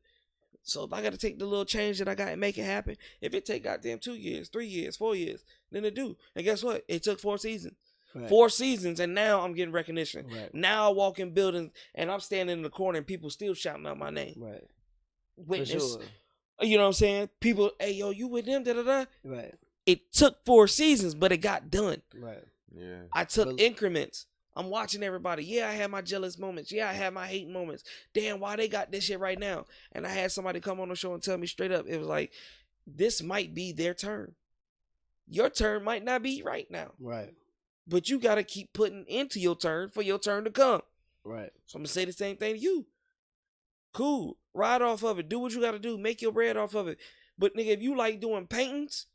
So if I got to take the little change that I got and make it happen, if it take goddamn 2 years, 3 years, 4 years, then it do. And guess what? It took 4 seasons. Right. 4 seasons, and now I'm getting recognition. Right. Now I walk in buildings, and I'm standing in the corner, and people still shouting out my name. Right. Witness. For sure. You know what I'm saying? People, hey, yo, you with them, da-da-da. Right. It took 4 seasons, but it got done. Right. Yeah. I took increments. I'm watching everybody. Yeah, I had my jealous moments. Yeah, I had my hate moments. Damn, why they got this shit right now? And I had somebody come on the show and tell me straight up, it was like, this might be their turn. Your turn might not be right now. Right. But you got to keep putting into your turn for your turn to come. Right. So I'm going to say the same thing to you. Cool. Ride off of it. Do what you got to do. Make your bread off of it. But nigga, if you like doing paintings,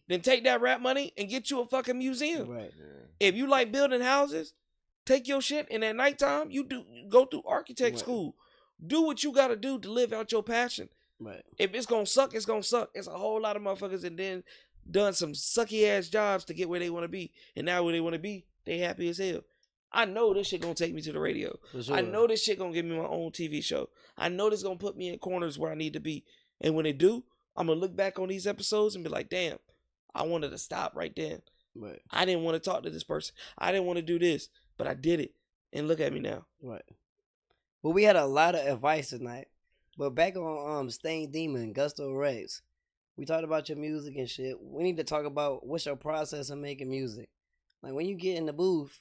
then take that rap money and get you a fucking museum. Right. Yeah. If you like building houses, take your shit and at nighttime, go through architect school. Do what you got to do to live out your passion. Right. If it's going to suck, it's going to suck. It's a whole lot of motherfuckers and then done some sucky ass jobs to get where they want to be. And now where they want to be, they happy as hell. I know this shit gonna take me to the radio. Sure. I know this shit gonna give me my own TV show. I know this gonna put me in corners where I need to be. And when it do, I'm gonna look back on these episodes and be like, damn, I wanted to stop right then. Right. I didn't want to talk to this person. I didn't want to do this, but I did it. And look at me now. Right. Well, we had a lot of advice tonight. But back on Stain Demon, Gusto Rex, we talked about your music and shit. We need to talk about what's your process of making music. Like when you get in the booth,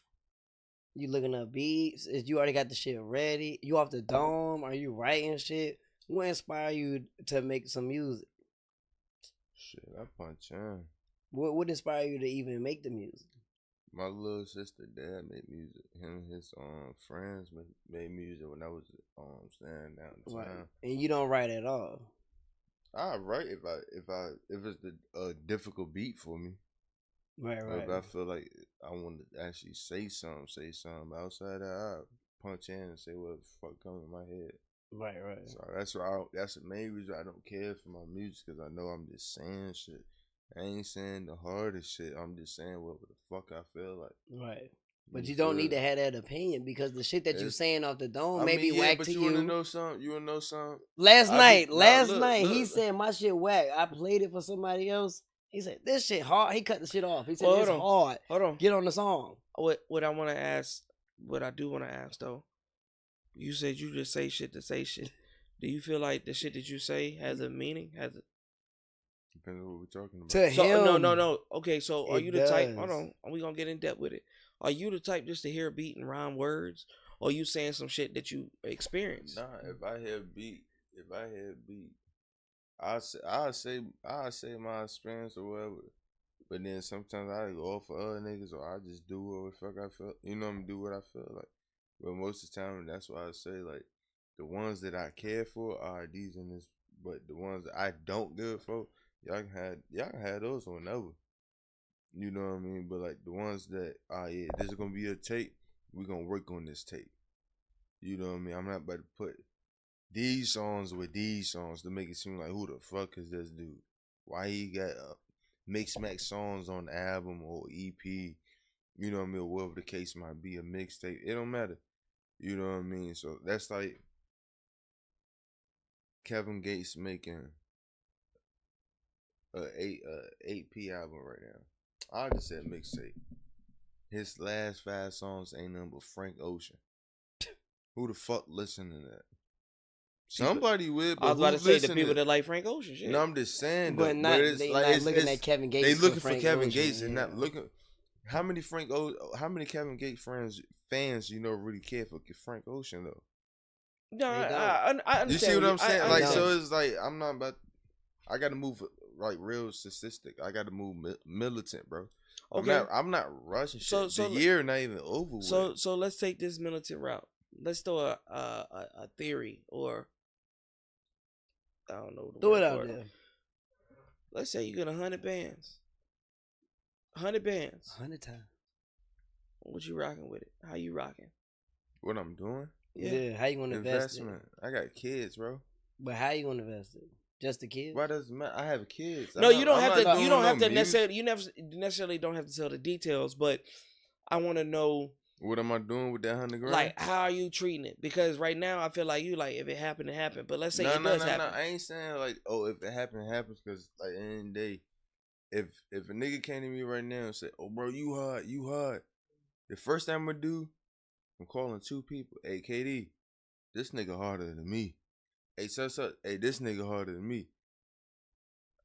you looking up beats? Is you already got the shit ready? You off the dome? Are you writing shit? What inspired you to make some music? Shit, I punch in. What inspired you to even make the music? My little sister dad made music. Him and his friends made music when I was staying downtown. Right. And you don't write at all. I write if it's a difficult beat for me. Right. If I feel like I want to actually say something outside that, I punch in and say what the fuck comes in my head. Right. So that's the main reason I don't care for my music, because I know I'm just saying shit. I ain't saying the hardest shit. I'm just saying what the fuck I feel like. Right. But you don't need to have that opinion, because the shit that you saying off the dome may be whack to you. You wanna know something? Last night, he said my shit whack. I played it for somebody else. He said, this shit hard. He cut the shit off. He said, it's hard. Hold on. Get on the song. What I want to ask, what I do want to ask, though, you said you just say shit to say shit. Do you feel like the shit that you say has a meaning? Depends on what we're talking about. To him, no. Okay, so are you the type, hold on, we going to get in depth with it. Are you the type just to hear a beat and rhyme words? Or are you saying some shit that you experienced? Nah, if I hear beat, I say my experience or whatever, but then sometimes I go off for other niggas, or I just do what the fuck I feel. You know, I'm do what I feel like. But most of the time, that's why I say like the ones that I care for are these and this, but the ones that I don't give for, y'all can have those whenever. You know what I mean? But like the ones that this is gonna be a tape, we gonna work on this tape. You know what I mean? I'm not about to put these songs with these songs to make it seem like, who the fuck is this dude? Why he got mix max songs on the album or EP? You know what I mean? Or whatever the case might be, a mixtape. It don't matter. You know what I mean? So that's like Kevin Gates making a 8P album right now. I just said mixtape. His last 5 songs ain't nothing but Frank Ocean. Who the fuck listening to that? Somebody would. But I was about to say the people to, that like Frank Ocean. Shit. No, I'm just saying. But not it's they like, not it's, looking at Kevin Gates. They looking for Kevin Ocean, Gates yeah. and not looking. How many Kevin Gates fans really care for Frank Ocean though? No, I understand. You see what I'm saying? Like, so it's like I'm not about. I got to move like real statistic. I got to move militant, bro. Okay. I'm not rushing shit. So the year not even over with. So let's take this militant route. Let's throw a theory or I don't know. Throw it out there. Let's say you get 100 bands. 100 bands. 100 times. What you rocking with it? How you rocking? What I'm doing? Yeah. How you gonna invest it? I got kids, bro. But how you gonna invest it? Just the kids? Why does it matter? I have kids. No, you don't have to. You don't have to necessarily. You necessarily don't have to tell the details, but I want to know. What am I doing with that $100,000? Like, how are you treating it? Because right now, I feel like you like if it happened, it happened. But let's say it does happen. No. I ain't saying like, oh, if it happens, it happens. Because like, at the end of the day, if a nigga came to me right now and said, "Oh, bro, you hard," the first thing I'm gonna do, I'm calling 2 people. Hey, KD, this nigga harder than me. Hey, hey, this nigga harder than me.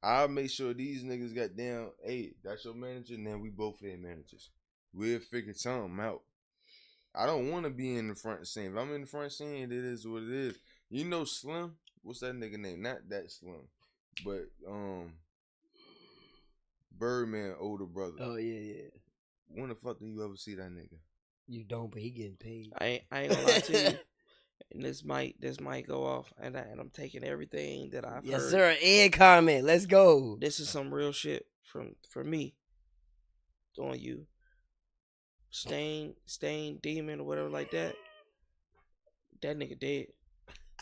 I'll make sure these niggas got down. Hey, that's your manager, and then we both their managers. We'll figure something out. I don't want to be in the front scene. If I'm in the front scene, it is what it is. You know Slim? What's that nigga name? Not that Slim, but Birdman older brother. Oh yeah. When the fuck do you ever see that nigga? You don't, but he getting paid. I ain't gonna lie to you. And this might go off, and I'm taking everything that I've heard. Yes, sir. Ed comment. Let's go. This is some real shit from me. On you. Stain demon or whatever like that. That nigga dead.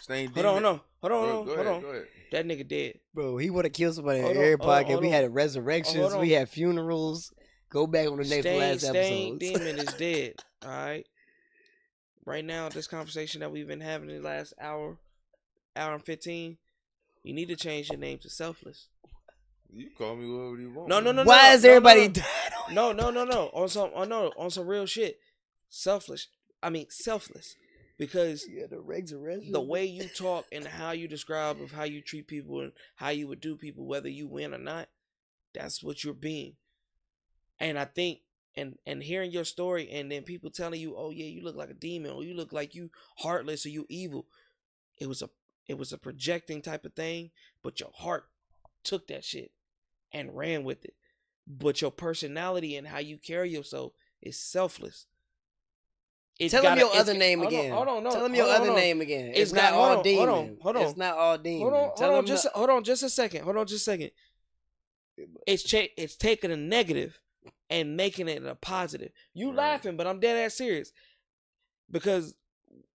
Stain hold demon. on. Hold on. Go ahead. That nigga dead. Bro, he would have killed somebody in every podcast. We had resurrections. We had funerals. Go back on the last episode. Stain demon is dead. All right. Right now, this conversation that we've been having in the last hour and 15, you need to change your name to Selfless. You call me whatever you want. No. Why is everybody dead? No. On some real shit. Selfless. Because the way you talk and how you describe of how you treat people and how you would do people, whether you win or not, that's what you're being. And I think and hearing your story and then people telling you, oh yeah, you look like a demon, or you look like you heartless, or you evil. It was a projecting type of thing, but your heart took that shit and ran with it. But your personality and how you carry yourself is selfless. Tell him your other name again. Hold on. Tell him your other name again. It's not all demon. Hold on. It's not all demon. Hold on just a second. It's taking a negative and making it a positive. You laughing, but I'm dead ass serious. Because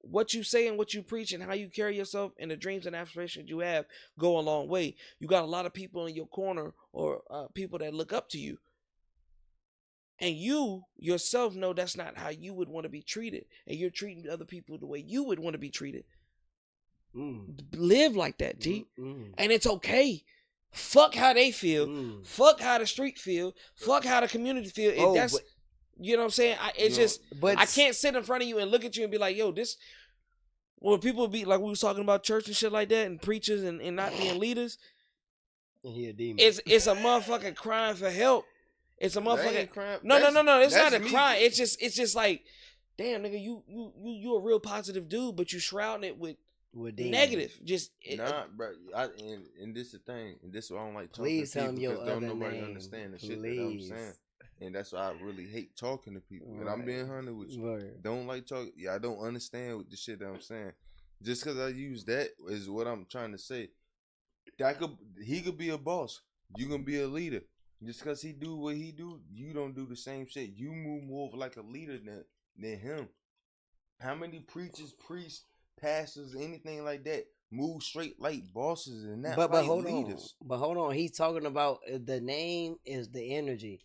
what you say and what you preach and how you carry yourself and the dreams and aspirations you have go a long way. You got a lot of people in your corner or people that look up to you. And you yourself know that's not how you would want to be treated. And you're treating other people the way you would want to be treated. Live like that, G. And it's okay. Fuck how they feel. Fuck how the street feel. Fuck how the community feel. You know what I'm saying? I can't sit in front of you and look at you and be like, yo, this. When people be like, we was talking about church and shit like that, and preachers and not being leaders. And he a demon. It's a motherfucking crying for help. It's a motherfucking crime. No. It's not a cry. It's just like, damn, nigga, you a real positive dude, but you shrouding it with negative. Bro. And this the thing, and this is why I don't like talking Please to people, because don't nobody name. understand the shit that I'm saying. And that's why I really hate talking to people. And I'm being honest with you. Right. Don't like talking. Yeah, I don't understand the shit that I'm saying. Just because I use that is what I'm trying to say. He could be a boss. You can be a leader. Just because he do what he do, you don't do the same shit. You move more like a leader than him. How many preachers, priests, pastors, anything like that move straight like bosses and not like leaders? But hold on. He's talking about the name is the energy.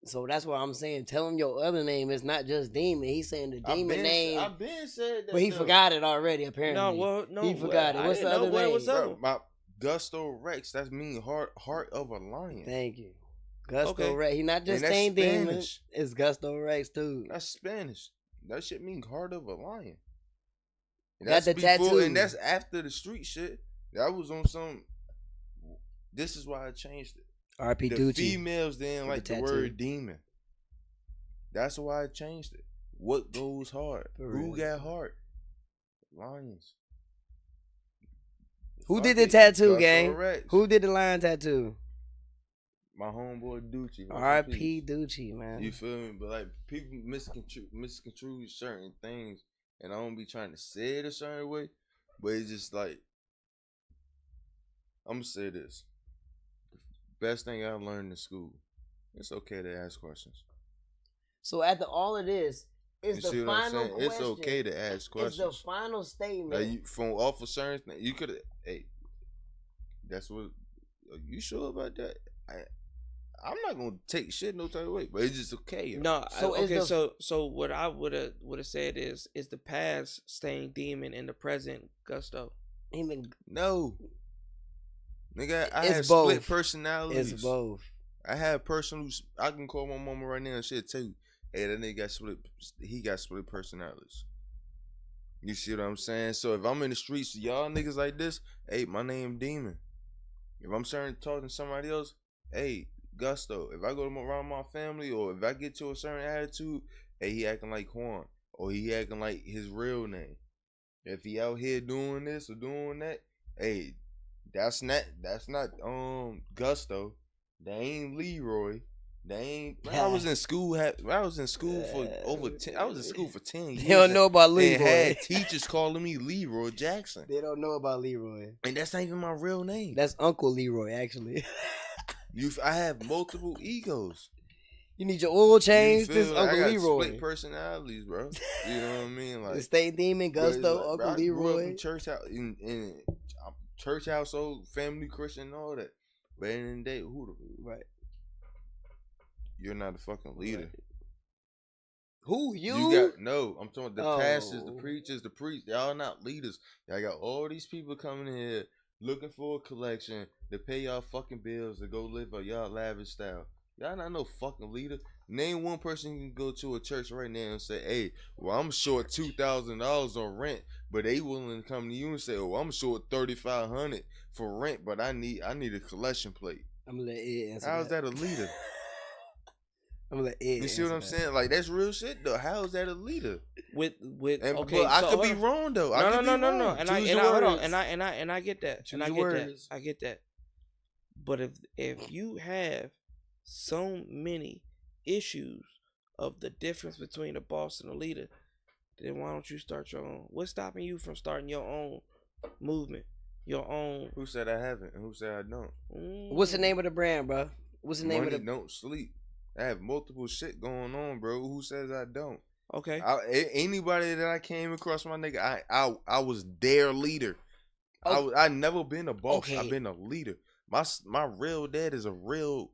So that's what I'm saying. Tell him your other name is not just demon. He's saying the demon name. I've been said that. But he forgot it already, apparently. No. He forgot it. What's the other name? Bro, my Gusto Rex, that means heart of a lion. Thank you. Gusto Rex. He not just saying demon. It's Gusto Rex too. That's Spanish. That shit means heart of a lion. That's got the before, tattoo. and that's after the street shit. That was on some. This is why I changed it. R.P. The Ducci. females didn't like the word demon. That's why I changed it. What goes hard? Who got heart? Lions. Who did the tattoo, gang? Who did the lion tattoo? My homeboy Ducci. R.P. Ducci, man. You feel me? But like people misconstrue certain things, and I don't be trying to say it a certain way, but it's just like I'm gonna say this: the best thing I learned in school. It's okay to ask questions. So after all of this, it's the final question. It's okay to ask questions. It's the final statement. Like from off of certain things, you could have. Hey, that's what. Are you sure about that? I'm not gonna take shit no type of way, but it's just okay. No, so what I would have said is the past staying demon and the present gusto. No, nigga, I had split personalities. It's both. I had personal. I can call my mama right now and she'll tell you, hey, that nigga got split. He got split personalities. You see what I'm saying? So if I'm in the streets, y'all niggas like this, hey, my name Demon. If I'm starting to talk to somebody else, hey, Gusto. If I go around my family or if I get to a certain attitude, hey, he acting like Quan or he acting like his real name. If he out here doing this or doing that, hey, that's not Gusto. They ain't Leroy. They ain't. I was in school. I was in school for over 10. I was in school for 10 years. They don't know about Leroy. And had teachers calling me Leroy Jackson. They don't know about Leroy. And that's not even my real name. That's Uncle Leroy, actually. I have multiple egos. You need your oil change. This Uncle I got Leroy. Split personalities, bro. You know what I mean? Like the State Demon, Gusto, like, Uncle Leroy. I grew up in church house, in church household, family Christian, and all that. But at the end of the day, right? You're not a fucking leader. Right. Who you? I'm talking about the pastors, the preachers, the priests. Y'all not leaders. Y'all got all these people coming in here looking for a collection to pay y'all fucking bills to go live a y'all lavish style. Y'all not no fucking leader. Name one person you can go to a church right now and say, hey, well, I'm short $2,000 on rent, but they willing to come to you and say, oh, I'm short $3,500 for rent, but I need a collection plate. I'm gonna let Ed answer. How's that a leader? I'm gonna let Ed. You see what I'm saying? Like that's real shit though. How is that a leader? Okay, I could be wrong though. No. And I get that. I get that. But if you have so many issues of the difference between a boss and a leader, then why don't you start your own? What's stopping you from starting your own movement? Your own. Who said I haven't and who said I don't? What's the name of the brand, bro? What's the name of the? Don't sleep. I have multiple shit going on, bro. Who says I don't? Okay. Anybody that I came across, my nigga, I was their leader. Oh. I never been a boss. Okay. I've been a leader. My real dad is a real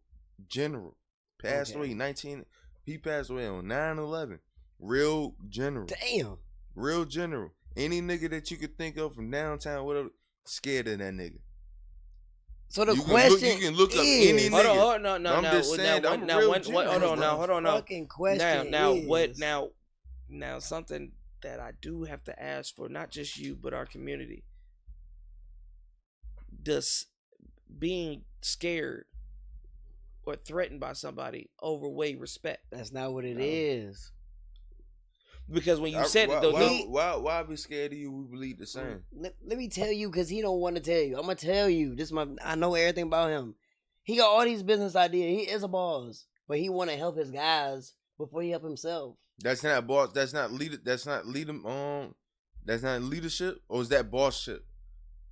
general. Passed away he passed away on 9/11. Real general. Damn. Real general. Any nigga that you could think of from downtown, whatever, scared of that nigga. So the question you can look up any nigga. Hold on, no. Hold on. Fucking question. Now something that I do have to ask for, not just you but our community. Does being scared or threatened by somebody overweigh respect? That's not what it is. Because when you said it, though, why be scared of you? We believe the same. Let me tell you, because he don't want to tell you. I'm gonna tell you. I know everything about him. He got all these business ideas. He is a boss, but he want to help his guys before he help himself. That's not boss. That's not leader. That's not leader. That's not leadership, or is that bossship?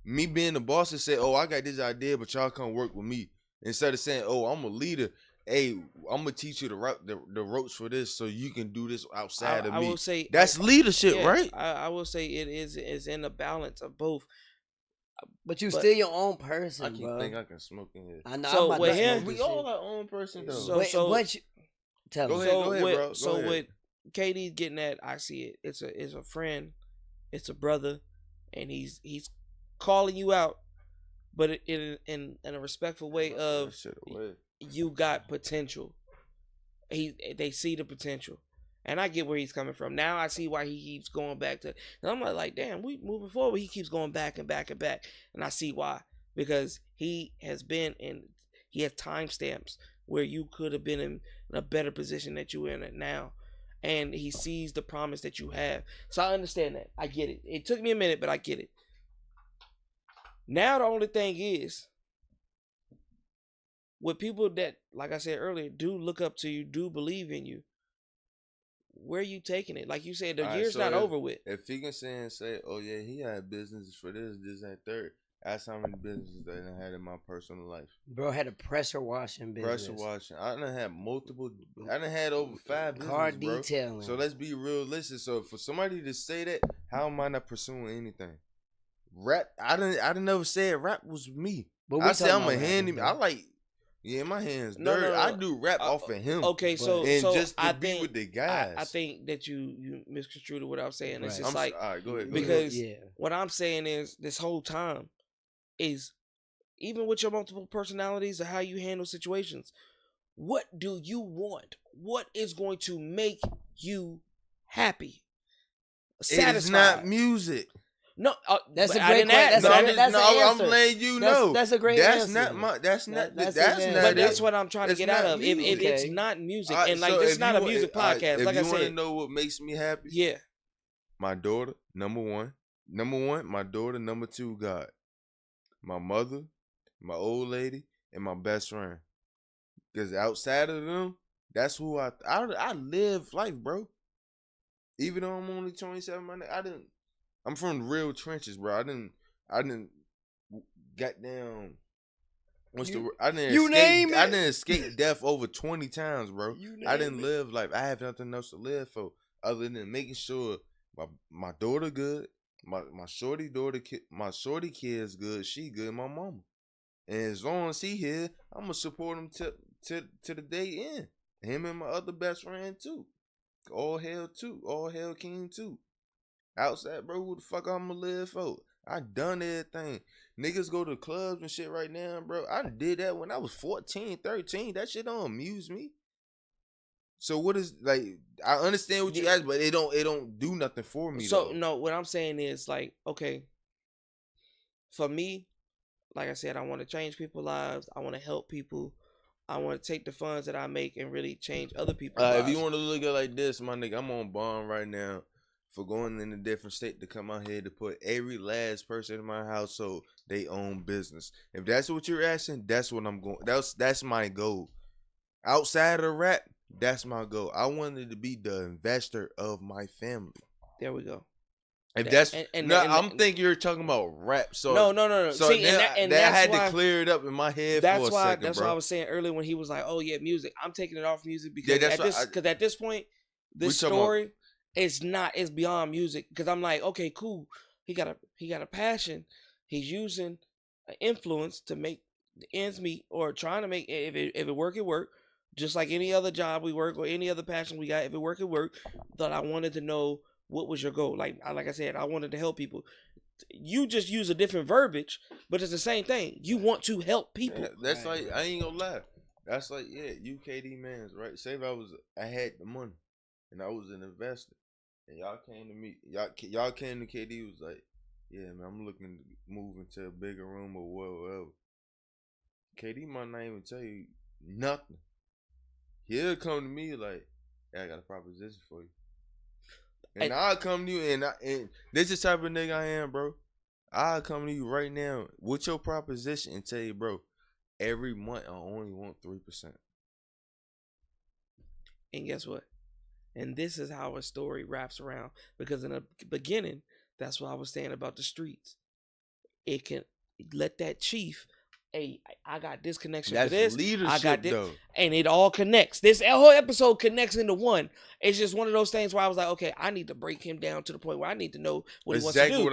Me being the boss and say, "Oh, I got this idea, but y'all come work with me." Instead of saying, "Oh, I'm a leader. Hey, I'm gonna teach you the ropes for this, so you can do this outside of me." I will say that's leadership, right? I will say it is in a balance of both. But you still your own person. I keep thinking I can smoke in here. I know. So we all our own person though. Tell me. Go ahead, bro. So what KD's getting at, I see it. It's a friend, it's a brother, and he's calling you out, but in a respectful way of. You got potential. They see the potential, And I get where he's coming from. Now I see why he keeps going back to. And I'm like, damn, we moving forward. He keeps going back and back and back, and I see why, because he has been in. He has timestamps where you could have been in a better position that you're in now, and he sees the promise that you have. So I understand that. I get it. It took me a minute, but I get it. Now the only thing is, with people that, like I said earlier, do look up to you, do believe in you, where are you taking it? Like you said, the year's not over with. If he can say, oh yeah, he had business for this, and third. That's how many businesses that I had in my personal life. Bro had a pressure washing business. Pressure washing. I done had multiple. I done had over 5 businesses, car bro. detailing. So let's be realistic. So for somebody to say that, how am I not pursuing anything? Rap. I didn't never say rap was me. But I said I'm a handyman. I like. Yeah, my hands dirty. No. I do rap off of him. Okay, so just to I be think with the guys. I think that you misconstrued what I was saying. It's just all right, go ahead. Because what I'm saying is this whole time is, even with your multiple personalities or how you handle situations, what do you want? What is going to make you happy? Satisfied? It's not music. No, that's a great question. I'm letting you know. That's a great answer. That's not. But that's what I'm trying to get out of. It's not music, and like this is not a music podcast. Like I said, if you want to know what makes me happy, yeah, my daughter, number one, my daughter, number 2, God, my mother, my old lady, and my best friend. Because outside of them, that's who I live life, bro. Even though I'm only 27, I'm from the real trenches, bro. I didn't got down. I didn't escape death over 20 times, bro. I didn't live life. I have nothing else to live for other than making sure my daughter good, my shorty kid's good, she good, my mama. And as long as he here, I'm gonna support him to the day end. Him and my other best friend too. All hail King too. Outside, bro, who the fuck I'm gonna live for? I done everything. Niggas go to clubs and shit right now, bro. I did that when I was 14, 13. That shit don't amuse me. So what is, like, I understand what you asked, but it don't do nothing for me. So though. No, what I'm saying is, like, okay, for me, like I said, I want to change people's lives. I want to help people. I want to take the funds that I make and really change other people's lives. If you want to look at it like this, my nigga, I'm on bond right now for going in a different state to come out here to put every last person in my household they own business. If that's what you're asking, that's what I'm going. That's my goal. Outside of rap, that's my goal. I wanted to be the investor of my family. There we go. If that's I'm thinking you're talking about rap. So no. So see, that I had to clear it up in my head for a second. That's why I was saying earlier when he was like, "Oh yeah, music." I'm taking it off music because at this point, this story is not. It's beyond music because I'm like, okay, cool. He got a passion. He's using an influence to make the ends meet, or trying to make if it work, it work. Just like any other job we work or any other passion we got, if it work, it work. But I wanted to know, what was your goal? Like I said, I wanted to help people. You just use a different verbiage, but it's the same thing. You want to help people. Yeah, that's like, I ain't gonna lie. That's like, yeah, you KD mans, right? Say if I had the money and I was an investor and y'all came to me, y'all came to KD, was like, yeah, man, I'm looking to move into a bigger room or whatever. KD might not even tell you nothing. He'll come to me like, hey, I got a proposition for you. And I'll come to you, and this is the type of nigga I am, bro. I'll come to you right now with your proposition and tell you, bro, every month I only want 3%. And guess what? And this is how a story wraps around. Because in the beginning, that's what I was saying about the streets. It can let that chief, hey, I got this connection That's for this. Leadership, I got this, though. And it all connects. This whole episode connects into one. It's just one of those things where I was like, okay, I need to break him down to the point where I need to know what he wants to do.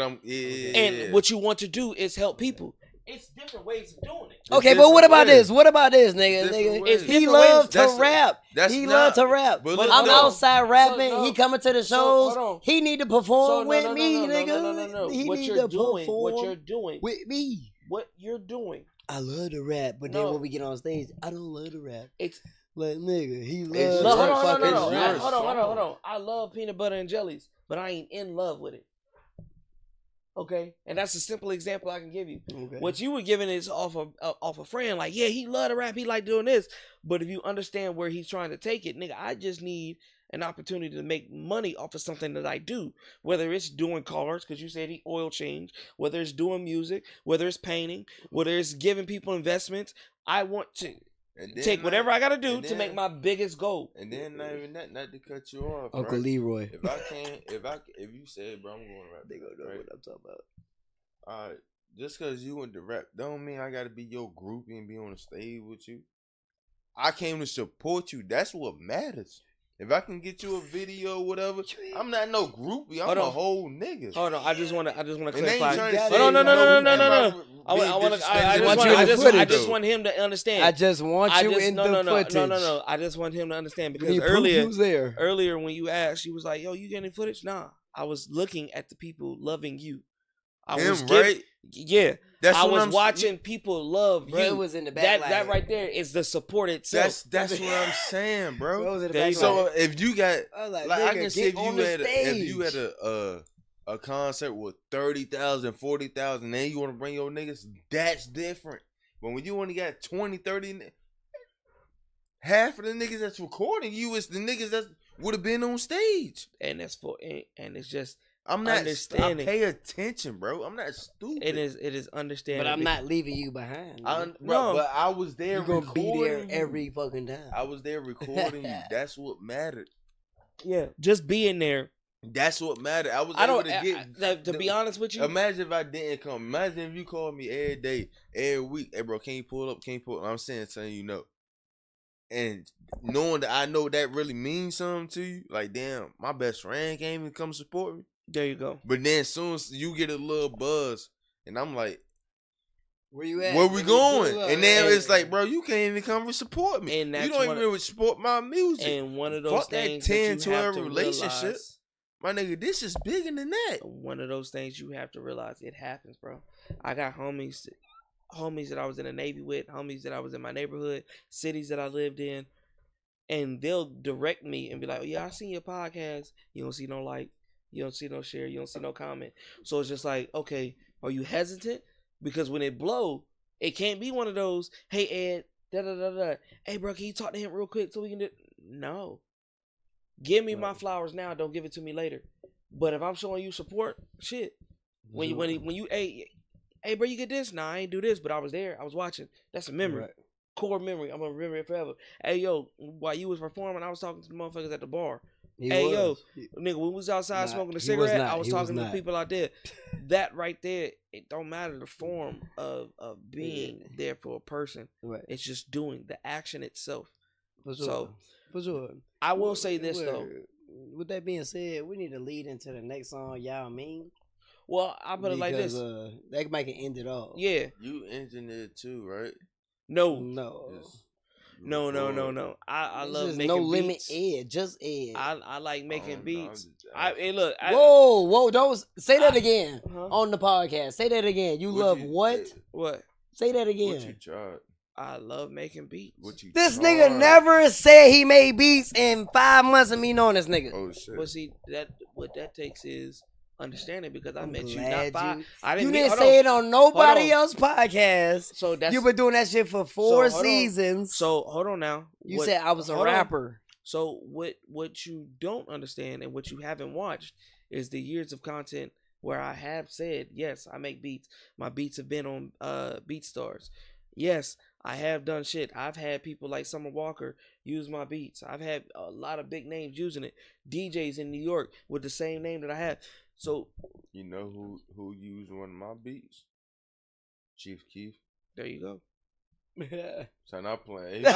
And what you want to do is help people. It's different ways of doing it. Okay, but what about this? What about this, nigga? He loves to rap. He loves to rap. But I'm outside rapping. He coming to the shows. He need to perform with me, nigga. No. What you're doing with me. What you're doing. I love to rap, but then when we get on stage, I don't love to rap. Like, nigga, he It's loves yours. Hold on. It's yours. Hold on. I love peanut butter and jellies, but I ain't in love with it. Okay, and that's a simple example I can give you. Okay. What you were giving is off a friend, like, yeah, he love to rap, he like doing this. But if you understand where he's trying to take it, nigga, I just need an opportunity to make money off of something that I do. Whether it's doing cars, because you said he oil change, whether it's doing music, whether it's painting, whether it's giving people investments. I want to take whatever I gotta do to make my biggest goal. And then not even that, not to cut you off, Uncle right? Leroy. If you said, bro, I'm going to rap, They gonna know right? what I'm talking about. All right, just because you went to rap, don't mean I gotta be your groupie and be on the stage with you. I came to support you. That's what matters. If I can get you a video, whatever, I'm not no groupie. I'm a whole nigga. Hold on, I just want to clarify. No. I just want him to understand. I just want you in the footage. No. I just want him to understand because earlier when you asked, you was like, "Yo, you getting footage?" Nah, I was looking at the people loving you. Right? Yeah. I was watching people love you. It was in the back. That right there is the support itself. That's what I'm saying, bro. So if you got, like I can see if you had a a concert with 30,000, 40,000, then you want to bring your niggas, that's different. But when you only got 20, 30, half of the niggas that's recording you is the niggas that would have been on stage. And that's and it's just I'm not understanding. I pay attention, bro. I'm not stupid. It is understanding. But I'm not leaving you behind. But I was there. You're gonna be there every fucking time. I was there recording you. That's what mattered. Yeah, just being there. That's what mattered. I was able to get. To be honest with you, imagine if I didn't come. Imagine if you called me every day, every week. Hey, bro, can you pull up? Can you pull up? I'm saying you know. And knowing that I know that really means something to you, like, damn, my best friend can't even come support me. There you go. But then as soon as you get a little buzz, and I'm like, where you at? Where we going? And then it's like, bro, you can't even come and support me. And you don't even support my music. And one of those fuck things that 10, that you have 12 to relationship. Realize, my nigga, this is bigger than that. One of those things you have to realize it happens, bro. I got homies that I was in the Navy with, homies that I was in my neighborhood, cities that I lived in, and they'll direct me and be like, oh, yeah, I seen your podcast. You don't see no like, you don't see no share, you don't see no comment. So it's just like, okay, are you hesitant? Because when it blow, it can't be one of those, hey, Ed, da-da-da-da. Hey, bro, can you talk to him real quick so we can do... No. Give me my flowers now. Don't give it to me later. But if I'm showing you support, shit. When you hey, bro, you get this? Nah, I ain't do this, but I was there. I was watching. That's a memory. Right. Core memory. I'm going to remember it forever. Hey, yo, while you was performing, I was talking to the motherfuckers at the bar. Nigga, when we was outside smoking a cigarette, I was talking to the people out there. That right there, it don't matter the form of being there for a person. Right. It's just doing the action itself. For sure. So, for sure. I will say this, though. With that being said, we need to lead into the next song, Y'all Mean. Well, I put it like this. That might end it all. Yeah. You engineered too, right? No. I love making No Limit beats. Ed, just Ed. I like making beats. Look. Whoa! Don't say that again on the podcast. Say that again. You love what? What? Say that again. What you tried? I love making beats. This nigga never said he made beats in 5 months of me knowing this nigga. Oh shit. Well, see, what that takes is understanding because I met you not 5. You didn't say it on nobody else's podcast. So that's you've been doing that shit for 4 seasons. So hold on now. You said I was a rapper. So what you don't understand and what you haven't watched is the years of content where I have said, yes, I make beats. My beats have been on BeatStars. Yes, I have done shit. I've had people like Summer Walker use my beats. I've had a lot of big names using it. DJs in New York with the same name that I have. So you know who used one of my beats? Chief Keef. There you go. So not playing. He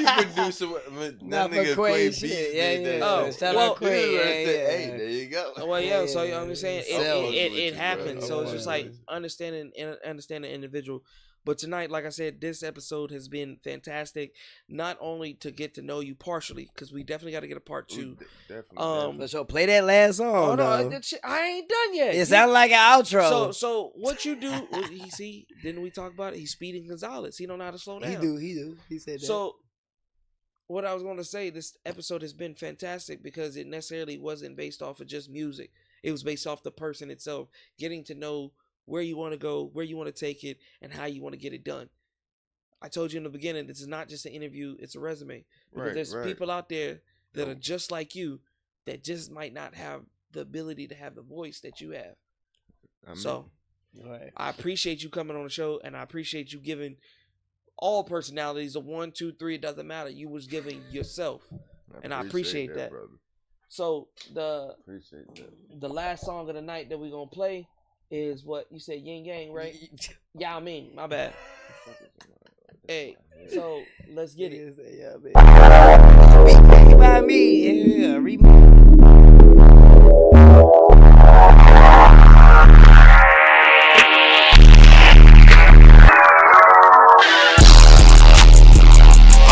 produced that nigga Quay beats. Shout out Quay. Hey, there you go. Well, yeah. So I'm just saying it happens. So it's just like understanding the individual. But tonight, like I said, this episode has been fantastic. Not only to get to know you partially, because we definitely got to get a part 2. Definitely. So play that last song. Oh no, I ain't done yet. It sounds like an outro. So what you do? Didn't we talk about it? He's Speedy Gonzalez. He don't know how to slow down. He do. He said that. So what I was going to say, this episode has been fantastic because it necessarily wasn't based off of just music. It was based off the person itself, getting to know where you want to go, where you want to take it, and how you want to get it done. I told you in the beginning, this is not just an interview, it's a resume. Because there's people out there that are just like you that just might not have the ability to have the voice that you have. So I appreciate you coming on the show, and I appreciate you giving all personalities a 1, 2, 3, it doesn't matter. You was giving yourself. And I appreciate that. Brother. So the last song of the night that we're gonna play is what you said, Yin Yang, right? Yeah, I mean, my bad. Hey, so let's get it. By me, yeah,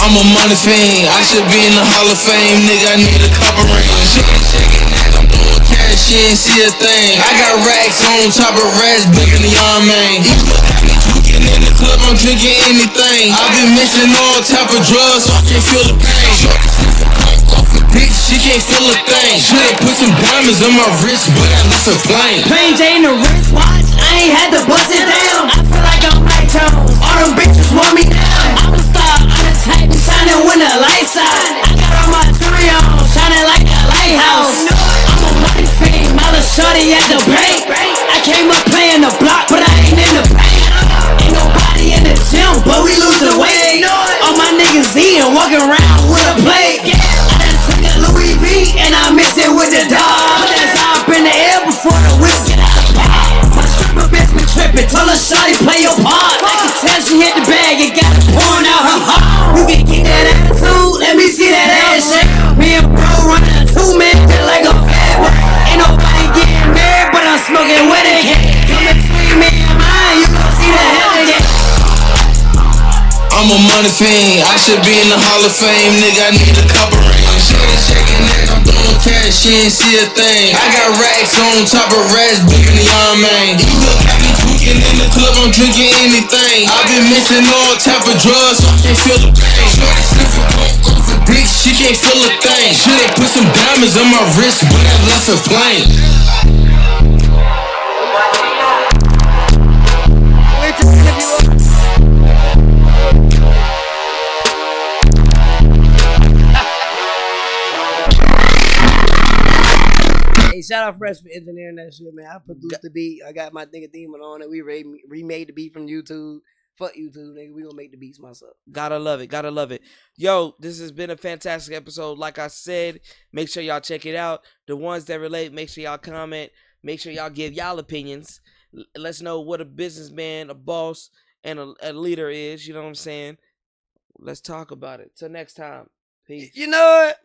I'm a money fiend, I should be in the Hall of Fame. Nigga, I need a couple rings. Shaking that, I'm throwing cash, she ain't see a thing. I got racks on top of racks, bigger than y'all, man. He look at me tweaking in the club, I'm drinking anything. I've been mixing all type of drugs, so I can't feel the pain. Bitch, she can't feel a thing. Should've put some diamonds on my wrist, but I left her plain. Plain Jane the wristwatch, I ain't had to bust it down. I feel like I'm Mike Jones, all them bitches want me down. I'm a star, I'm the type shining when the lights out. I got all my jewelry on, shining like a lighthouse. I'm a money fiend, my little shorty at the bank. I came up playing the block, but I ain't in the paint. Ain't nobody in the gym, but we losing weight. All my niggas eating, walking around with a plate. Louis V and I mix it with the dog. That's up in the air before the whip get out of power. My stripper bitch been trippin', told her shawty play your part. I can tell she hit the bag and got it pouring out her heart. You can get that attitude, let me see that ass shake. Me and bro running a 2-man just like a fat boy. Ain't nobody getting married, but I'm smoking wedding cake. Come between me and mine, you gon' see the hell again. I'm a money fiend, I should be in the Hall of Fame. Nigga, I need a couple rings. Shaking that, I'm throwing cash, she ain't see a thing. I got racks on top of racks, bigger than y'all, man. You look at me tweaking in the club, I'm drinking anything. I've been mixing all type of drugs, so I can't feel the pain. Shorty sniffing coke off a bitch, she can't feel a thing. Should've put some diamonds on my wrist, but I left her plain. Shout out Fresh for engineering that shit, man. I produced the beat. I got my nigga Demon on it. We remade the beat from YouTube. Fuck YouTube, nigga. We gonna make the beats myself. Gotta love it. Gotta love it. Yo, this has been a fantastic episode. Like I said, make sure y'all check it out. The ones that relate, make sure y'all comment. Make sure y'all give y'all opinions. Let's know what a businessman, a boss, and a leader is. You know what I'm saying? Let's talk about it. Till next time. Peace. You know what?